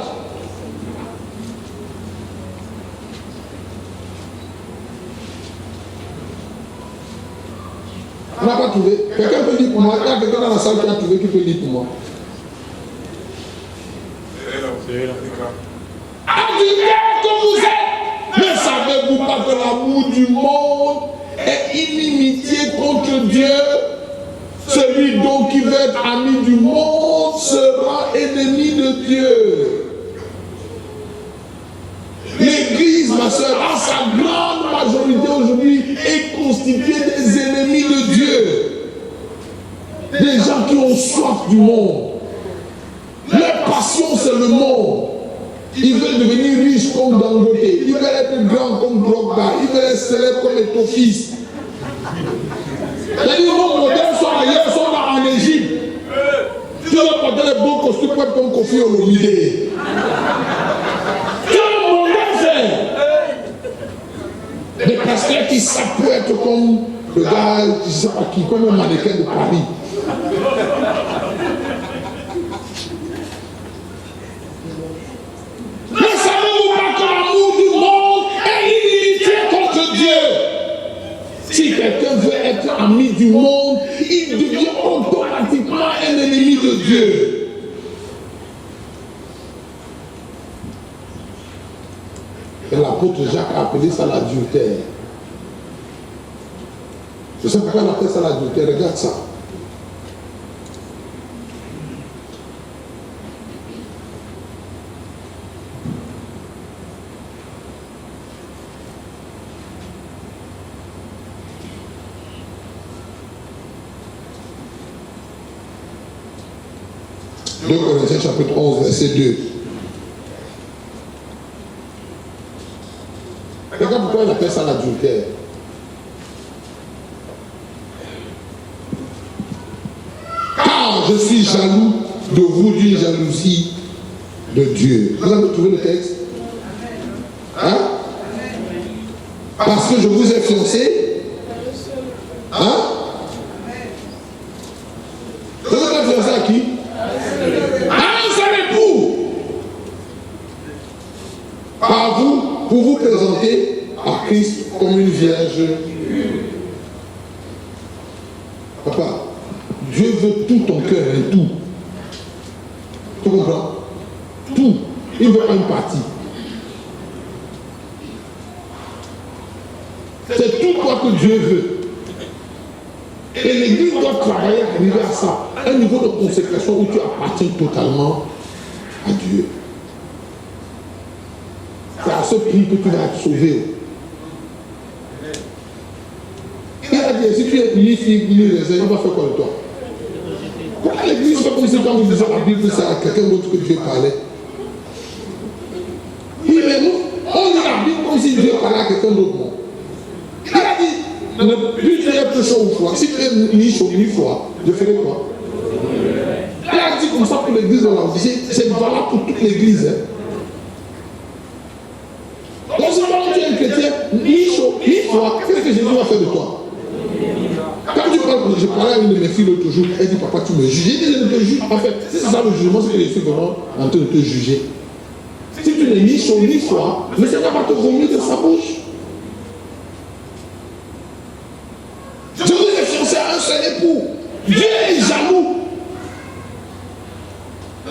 S2: On n'a pas trouvé. Quelqu'un peut lire pour moi. Il y a quelqu'un dans la salle qui a trouvé qui peut lire pour moi. Adultère comme vous êtes. Ne savez-vous pas que l'amour du monde est inimitié contre Dieu? Celui donc qui veut être ami du monde sera ennemi de Dieu. L'Église, ma soeur, en sa grande majorité aujourd'hui, est constituée des ennemis de Dieu. Des gens qui ont soif du monde. Leur passion, c'est le monde. Ils veulent devenir riches comme Dangote. Ils veulent être grands comme Drogba. Ils veulent être célèbres comme Etofis. C'est-à-dire, nos modèles sont ailleurs, sont là en Égypte. Tu veux porter les beaux costumes pour être comme Kofi Olomide. Tu veux mon modèle, frère. Des pasteurs qui savent pour être comme le gars, je ne sais pas qui, comme un mannequin de Paris. Ne savez-vous pas que l'amour du monde est inimitié contre Dieu? Si quelqu'un veut être ami du monde, il devient automatiquement un ennemi de Dieu. Et l'apôtre Jacques a appelé ça l'adultère. Je sais pourquoi on appelle ça l'adultère. Regarde ça. Corinthiens chapitre 11, verset 2. Regarde pourquoi il appelle ça l'adultère. Car je suis jaloux de vous d'une jalousie de Dieu. Vous avez trouvé le texte? Hein? Parce que je vous ai fiancé. Hein? Vous êtes fiancé à qui? À un seul époux. Par vous, pour vous présenter à Christ comme une vierge. Papa, Dieu veut tout ton cœur, hein, tout. Tu comprends? Tout. Il veut une partie. C'est tout toi que Dieu veut. Et l'Église doit travailler à arriver à ça. Un niveau de consécration où tu appartiens totalement à Dieu. C'est à ce prix que tu vas être sauvé. Il a dit, si tu es ni fille, ni raisin, il va faire quoi de toi? Pourquoi l'Église fait comme si quand vous lisez la Bible, c'est à quelqu'un d'autre que Dieu parlait? Oui, mais nous, on lit la Bible comme si Dieu parlait à quelqu'un d'autre. Il a dit, ne plus tu es plus chaud ou froid. Si tu es ni chaud ni froid, je ferai quoi? Il a dit comme ça pour l'Église de l'Odyssée, c'est valable pour toute l'Église. Hein. Non seulement tu es un chrétien, ni chaud, ni froid, qu'est-ce que Jésus va faire de toi? Quand tu parles, je parlais à une de mes filles l'autre jour, elle dit, papa, tu me juges. J'ai dit, je ne te juge. En fait, c'est ça le jugement, c'est que je suis vraiment en train de te juger. Si tu n'es ni chaud ni froid, le Seigneur va te vomir de sa bouche. Je vous ai fiancé à un seul époux. Dieu est jaloux.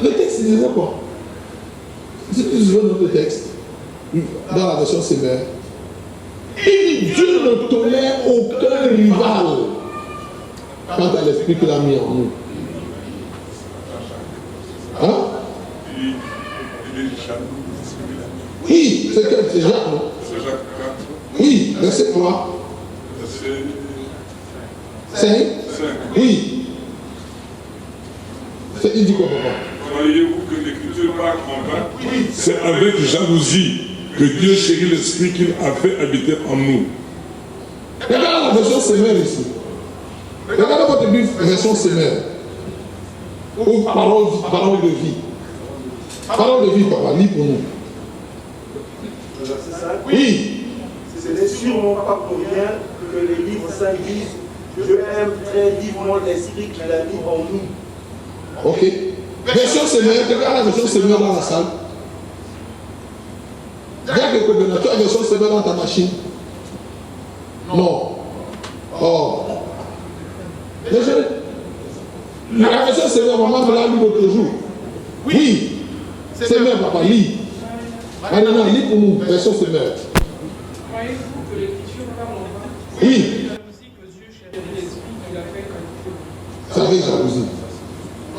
S2: Le texte disait quoi? Si tu veux notre texte, dans la version sévère, il dit Dieu ne tolère aucun rival quant à l'esprit qu'il a mis en nous. Hein? Oui, c'est quel? C'est Jacques, non?
S1: C'est Jacques 4.
S2: Oui, verset 3.
S1: Verset
S2: 5.
S1: 5.
S2: Oui. Il dit quoi, papa?
S1: Croyez-vous que l'Écriture va combattre? Oui. C'est avec jalousie que Dieu chérit l'esprit qu'il a fait habiter en nous.
S2: Regardez la version sévère ici. Regardez votre Bible, version sévère. Ou parole de vie. Parole de vie, papa, lis pour nous.
S3: C'est ça?
S2: Oui.
S3: Ce n'est sûrement pas pour rien que les livres saints disent Dieu aime très vivement l'esprit qu'il a mis en nous.
S2: Ok. Version sévère, regarde la version sévère dans la salle. Regarde quelque chose, tu as la version sévère dans ta machine. Non. Oh. La version sévère, maman me l'a lu l'autre jour. Oui. Sévère, papa, lis. Maintenant, lis pour nous, version sévère.
S4: Croyez-vous que l'Écriture parle en vain?
S2: Oui.
S4: Jalousie que Dieu chérit l'esprit qu'il a fait habiter.
S2: C'est avec jalousie.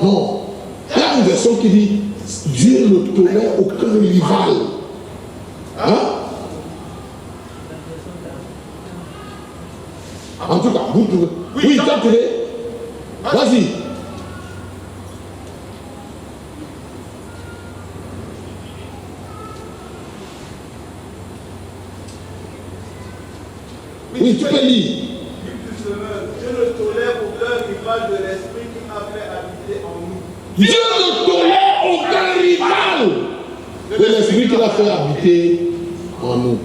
S2: Non. Il y a une version qui dit Dieu ne tolère aucun rival. Hein? En tout cas, vous trouvez. Oui, tu as trouvé. Vas-y. Oui, tu peux lire.
S3: Dieu ne tolère aucun rival de l'esprit qu'il a fait habiter en nous.
S2: Dieu ne tolère aucun rival de l'esprit qu'il a fait habiter en nous.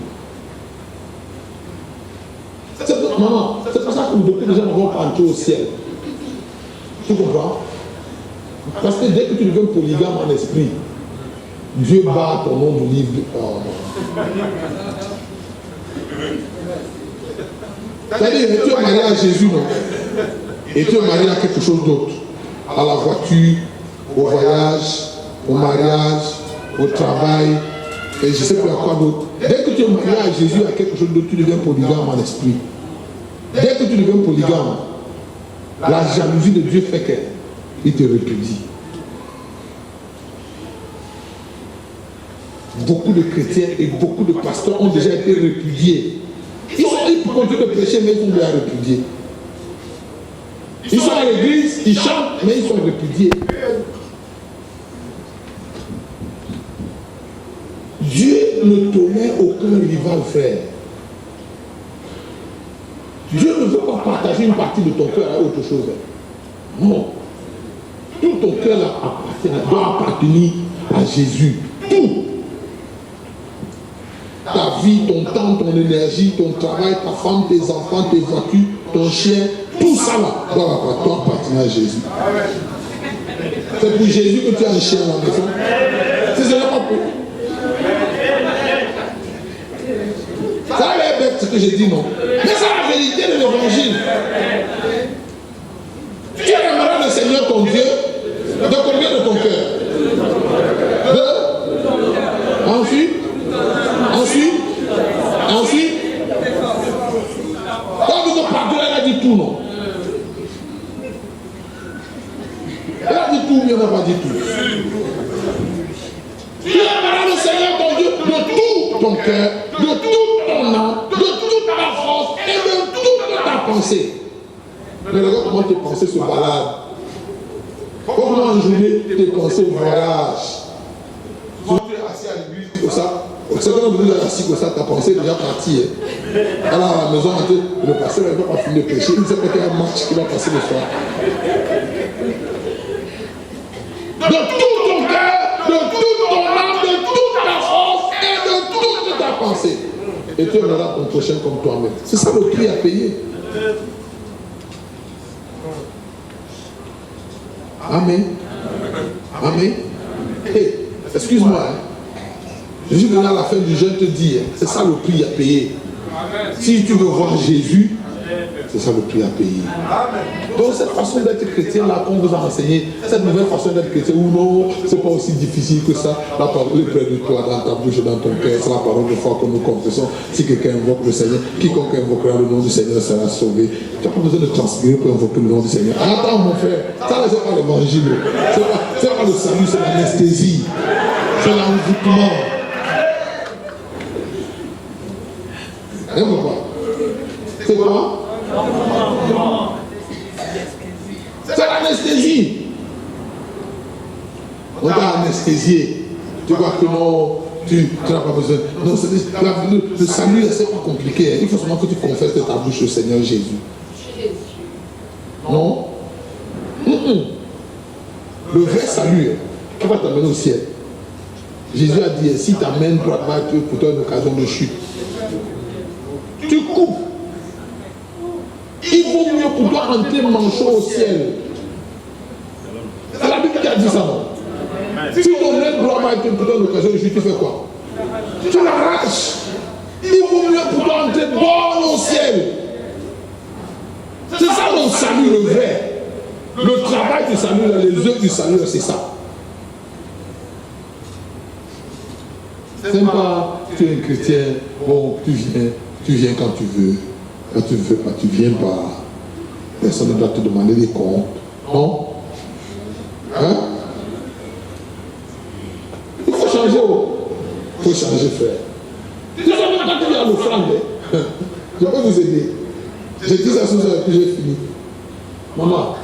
S2: Maman, c'est pour ça que beaucoup de gens ne vont pas entrer au ciel. Tu comprends? Parce que dès que tu deviens polygame en esprit, Dieu bat ton nom du livre. C'est-à-dire, tu es marié à Jésus, non? Et tu es marié à quelque chose d'autre. À la voiture, au voyage, au mariage, au travail, et je ne sais pas à quoi d'autre. Dès que tu es marié à Jésus, à quelque chose d'autre, tu deviens polygame en esprit. Dès que tu deviens polygame, la jalousie de Dieu fait qu'il te répudie. Beaucoup de chrétiens et beaucoup de pasteurs ont déjà été répudiés. Ils continuent de prêcher, mais ils sont déjà répudiés. Ils sont à l'église, ils chantent, mais ils sont répudiés. Dieu ne tolère aucun rival, frère. Dieu ne veut pas partager une partie de ton cœur à autre chose. Non. Tout ton cœur doit appartenir à Jésus. Tout. Ta vie, ton temps, ton énergie, ton travail, ta femme, tes enfants, tes voitures, ton chien, tout ça là, doit appartenir à Jésus. C'est pour Jésus que tu as un chien à la maison. C'est cela pas pour. Ça a bête ce que j'ai dit, non? Mais c'est la vérité de l'évangile. Tu aimeras le Seigneur ton Dieu de combien de ton cœur? Ensuite, quand vous te pardonnez, elle a dit tout, non? Elle a dit tout, mais elle n'a pas dit tout. Tu aimeras le Seigneur ton Dieu de tout ton cœur, de toute ton âme, de toute ta force et de toute ta pensée. Mais regarde comment tes pensées se baladent. Comment en journée tes pensées voyagent. Quand tu es assis à l'église comme ça, c'est quand vous êtes assis comme ça, ta pensée est déjà partie. Alors à la maison, le pasteur ne va pas finir de pécher. Il ne sait pas qu'il y a un match qui va passer le soir. De tout ton cœur, de toute ton âme, de toute ta force et de toute ta pensée. Et tu aimeras ton prochain comme toi-même. C'est ça le prix à payer. Amen. Amen. Hey, excuse-moi. Je suis venu à la fin du jeûne te dire, c'est ça le prix à payer. Si tu veux voir Jésus, c'est ça le prix à payer. Donc cette façon d'être chrétien là qu'on vous a enseigné, cette nouvelle façon d'être chrétien, ou non, c'est pas aussi difficile que ça. La parole est près de toi, dans ta bouche et dans ton cœur. C'est la parole de foi que nous confessons. Si quelqu'un invoque le Seigneur, quiconque invoquera le nom du Seigneur sera sauvé. Tu n'as pas besoin de transpirer pour invoquer le nom du Seigneur. Attends mon frère, ça c'est pas l'évangile. C'est pas le salut, c'est l'anesthésie. C'est l'envoûtement. Hein, papa? C'est quoi? C'est l'anesthésie. On t'a anesthésié. Tu vois que non, tu n'as pas besoin. Non, le salut, c'est pas compliqué. Il faut seulement que tu confesses de ta bouche le Seigneur Jésus. Non? Le vrai salut, qui va t'amener au ciel. Jésus a dit, si ta main droite va être pour toi une occasion de chute, tu coupes. Il vaut mieux pour toi entrer manchot au ciel. C'est la Bible qui a dit ça, non? Si ton main droite va être pour toi une occasion de chute, tu fais quoi? Tu l'arraches. Il vaut mieux pour toi entrer bon au ciel. C'est ça le salut, le vrai. Le travail du salut, les œuvres du salut, c'est ça. C'est pas, tu es un chrétien, bon, tu viens quand tu veux. Quand tu ne veux pas, tu ne viens pas. Personne ne doit te demander des comptes. Non? Hein? Il faut changer. Il faut changer, frère. Tu sais, quand tu viens à l'offrande, je peux vous aider. J'ai dit ça ce soir et puis j'ai fini. Maman,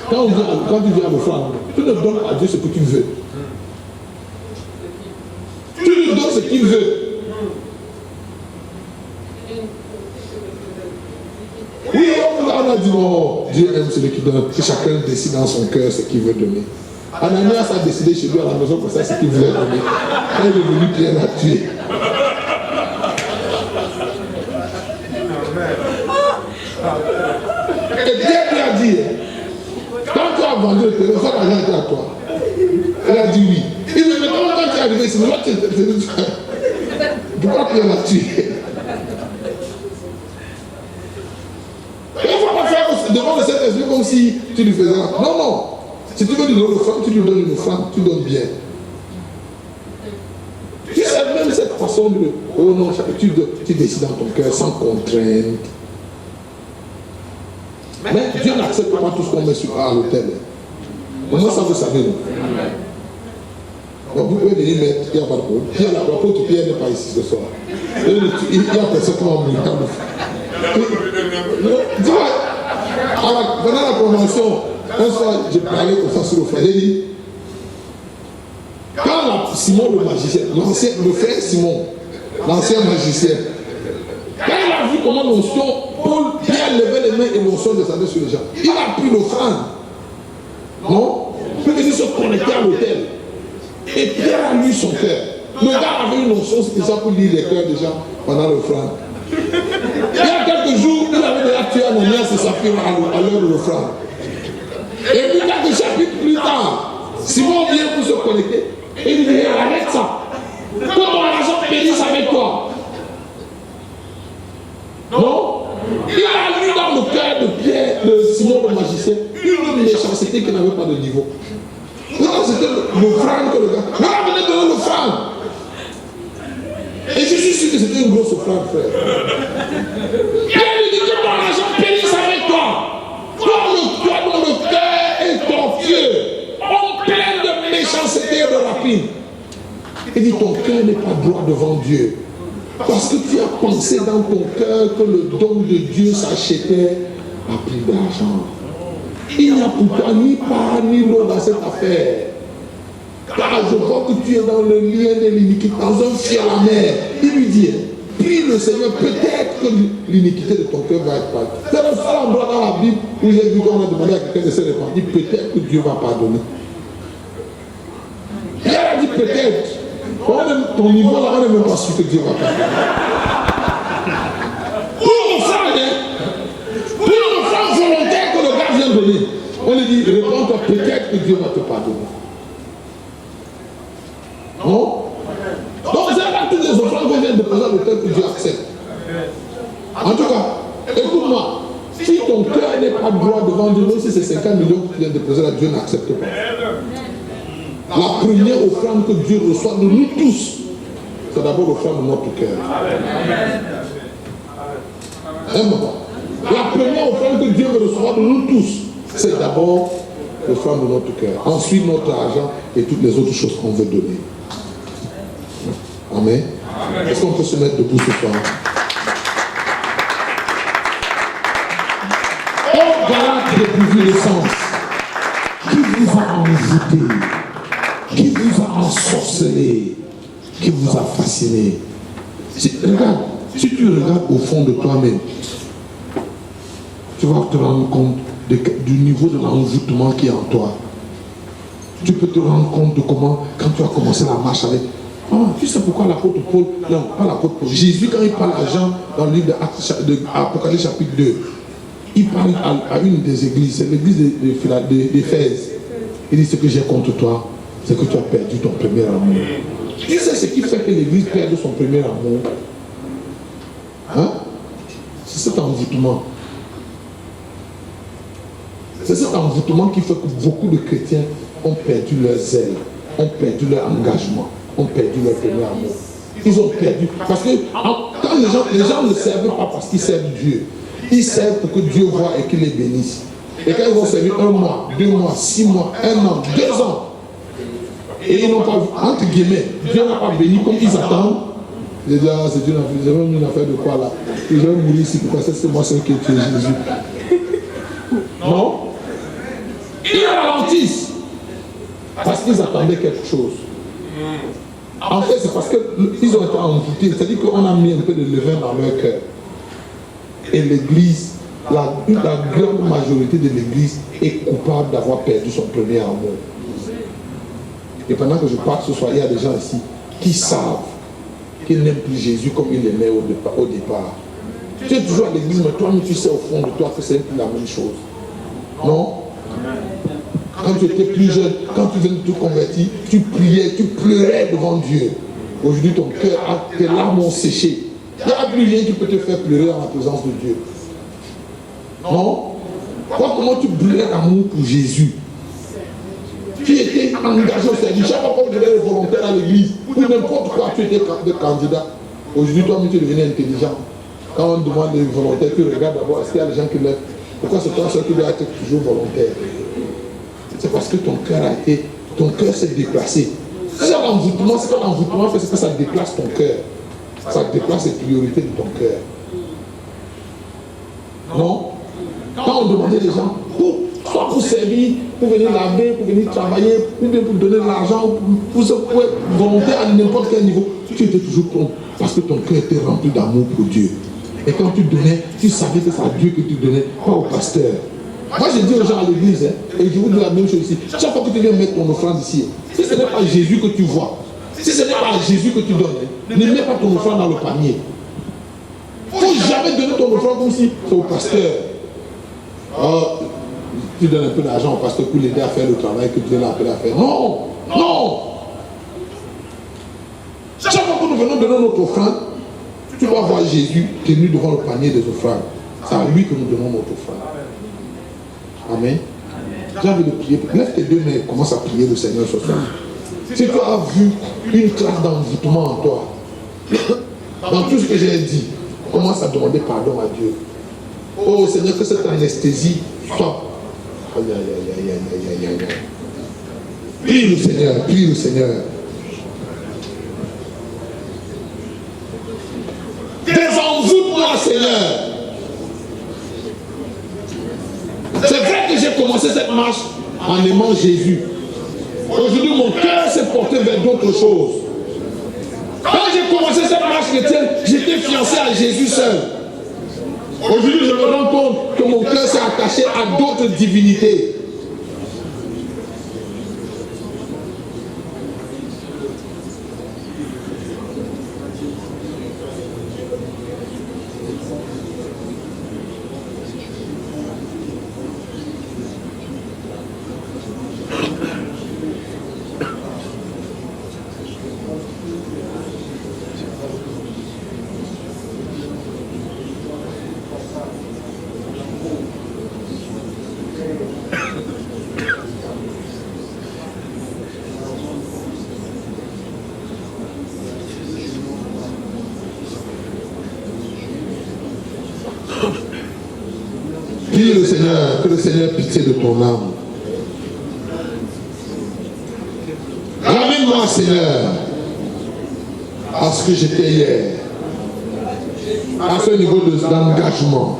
S2: quand tu viens à l'offrande, tu ne donnes à Dieu ce que tu veux. Tu lui donnes ce qu'il veut. Oui, on a dit non, Dieu aime celui qui donne, que chacun décide dans son cœur ce qu'il veut donner. Ananias a décidé chez lui à la maison pour ça ce qu'il voulait donner. Quand il est venu, Pierre l'a tué. Et Dieu lui a dit, quand tu as vendu le terrain, ça l'argent était à toi. Elle a dit oui. Il dit, mais quand tu es arrivé ici, pourquoi Pierre l'a tué? Devant le Saint-Esprit comme si tu lui faisais la... Non, non. Si tu veux lui donner une offrande, tu lui donnes une offrande, tu donnes bien. Tu sais même cette façon de... Oh non, tu décides dans ton cœur sans contrainte. Mais Dieu n'accepte pas tout ce qu'on met à l'autel. Comment ça vous savez, non? Donc vous pouvez venir mettre, il n'y a pas de problème. Pierre, l'apôtre Pierre n'est pas ici ce soir. Il y a personne qui va mourir. Dis-moi, pendant la convention, un soir, j'ai parlé comme ça sur le frère. J'ai dit, quand Simon le magicien, le frère Simon, l'ancien magicien, quand il a vu comment l'onction, Paul, Pierre levait les mains et l'onction descendait sur les gens, il a pris l'offrande. Non? Puis il se connecter à l'autel. Et Pierre a lu son cœur. Le gars avait une onction spéciale pour lire les cœurs des gens pendant l'offrande. Il y a quelques jours, il avait déjà tué Ananias et Saphira à l'heure de l'offrande. Et puis quelques chapitres plus tard, Simon vient pour se connecter et il dit arrête ça. Que ton argent périsse avec toi. Non? Il a lu dans le cœur de Pierre, de Simon le magicien, une méchanceté qui n'avait pas de niveau. C'était l'offrande que le gars. Le gars venait donner l'offrande. Et je suis sûr que c'était une grosse offrande, frère. Pierre lui dit que ton argent périsse avec toi. Toi dont le cœur est tortueux, en plein de méchanceté et de rapine. Il dit ton cœur n'est pas droit devant Dieu. Parce que tu as pensé dans ton cœur que le don de Dieu s'achetait à prix d'argent. Il n'y a pour toi ni part ni l'eau dans cette affaire. Car je vois que tu es dans le lien de l'iniquité, dans un fiel amer. Il lui dit, prie le Seigneur, peut-être que l'iniquité de ton cœur va être pardonnée. C'est le seul endroit dans la Bible où j'ai vu qu'on a demandé à quelqu'un de se repentir, peut-être que Dieu va pardonner. Pierre a dit peut-être. Ton niveau là, on n'est même pas sûr que Dieu va pardonner. Pour l'offrande volontaire que le gars vient donner, on lui dit, réponds-toi, peut-être que Dieu va te pardonner. Non? Donc, c'est pas toutes les offrandes qu'on vient de poser à l'autel que Dieu accepte. En tout cas, écoute-moi, si ton cœur n'est pas droit devant Dieu, même si c'est 50 millions que tu viens de poser à Dieu, n'accepte pas. La première offrande que Dieu reçoit de nous tous, c'est d'abord l'offrande de notre cœur. La première offrande que Dieu veut recevoir de nous tous, c'est d'abord l'offrande de notre cœur. Ensuite, notre argent et toutes les autres choses qu'on veut donner. Amen. Est-ce qu'on peut se mettre debout ce soir? Oh, Galate dépourvu de sens, qui vous a envoûté, qui vous a ensorcelé, qui vous a fasciné. Regarde, si tu regardes au fond de toi-même, tu vas te rendre compte du niveau de l'envoûtement qui est en toi. Tu peux te rendre compte de comment, quand tu as commencé la marche avec... Oh, tu sais pourquoi l'apôtre Paul, non, pas l'apôtre Paul, Jésus, quand il parle à Jean dans le livre d'Apocalypse chapitre 2, il parle à une des églises, c'est l'église d'Éphèse. Il dit, ce que j'ai contre toi, c'est que tu as perdu ton premier amour. Tu sais ce qui fait que l'église perde son premier amour? Hein? C'est cet envoûtement. C'est cet envoûtement qui fait que beaucoup de chrétiens ont perdu leur zèle, ont perdu leur engagement, ont perdu leur premier amour. Ils ont perdu. Parce que quand les gens ne servent pas parce qu'ils servent Dieu. Ils servent pour que Dieu voie et qu'il les bénisse. Et quand ils vont servir 1 mois, 2 mois, 6 mois, 1 an, 2 ans, et ils n'ont pas, entre guillemets, Dieu n'a pas béni comme ils attendent. J'ai dit, ah, c'est une affaire de quoi là? Je vais mourir ici, parce que c'est moi seul qui ai tué Jésus. Non? Ils ralentissent. Parce qu'ils attendaient quelque chose. En fait, c'est parce qu'ils ont été envoûtés. C'est-à-dire qu'on a mis un peu de levain dans leur cœur. Et l'église, la grande majorité de l'église est coupable d'avoir perdu son premier amour. Et pendant que je parle ce soir, il y a des gens ici qui savent qu'ils n'aiment plus Jésus comme ils l'aimaient au départ. Tu es toujours à l'église, mais toi, tu sais au fond de toi que c'est plus la même chose. Non? Quand tu étais plus jeune, quand tu venais de te convertir, tu priais, tu pleurais devant Dieu. Aujourd'hui, ton cœur, tes larmes ont séché. Il n'y a plus rien qui peut te faire pleurer en la présence de Dieu. Non? Comment tu brûlais l'amour pour Jésus? Tu étais engagé au service. Chaque fois que tu étais volontaire à l'église, pour n'importe quoi, tu étais candidat. Aujourd'hui, toi, tu es devenu intelligent. Quand on demande des volontaires, tu regardes d'abord, est-ce qu'il y a des gens qui lèvent? Pourquoi c'est toi seul qui doit être toujours volontaire? C'est parce que ton cœur s'est déplacé. C'est l'envoûtement, c'est que l'envoûtement fait, c'est que ça déplace ton cœur. Ça déplace les priorités de ton cœur. Non? Quand on demandait les gens, soit pour servir, pour venir laver, pour venir travailler, ou bien pour donner de l'argent, pour être volontaire à n'importe quel niveau, tu étais toujours prompt parce que ton cœur était rempli d'amour pour Dieu. Et quand tu donnais, tu savais que c'est à Dieu que tu donnais, pas au pasteur. Moi, je dis aux gens à l'église, et je vous dis la même chose ici. Chaque fois que tu viens mettre ton offrande ici, si ce n'est pas Jésus que tu vois, si ce n'est pas Jésus que tu donnes, ne mets pas ton offrande dans le panier. Il ne faut jamais donné ton offrande comme si c'est au pasteur. Oh, tu donnes un peu d'argent au pasteur pour l'aider à faire le travail que Dieu l'a appelé à faire. Non, non. Chaque fois que nous venons donner notre offrande, tu vas voir Jésus tenu devant le panier des offrandes. C'est à lui que nous donnons notre offrande. Amen. J'ai envie de prier. Lève tes deux mains et commence à prier le Seigneur ce soir. Si tu as vu une classe d'envoûtement en toi, dans tout ce que j'ai dit, commence à demander pardon à Dieu. Oh Seigneur, que cette anesthésie soit. Aïe, aïe, aïe, aïe, aïe, aïe, aïe. Prie le Seigneur, prie le Seigneur. Désenvoûte-moi, Seigneur. C'est vrai que j'ai commencé cette marche en aimant Jésus. Aujourd'hui, mon cœur s'est porté vers d'autres choses. Quand j'ai commencé cette marche chrétienne, j'étais fiancé à Jésus seul. Aujourd'hui, je me rends compte que mon cœur s'est attaché à d'autres divinités. Prie le Seigneur, que le Seigneur ait pitié de ton âme. Ramène-moi, Seigneur, à ce que j'étais hier, à ce niveau d'engagement.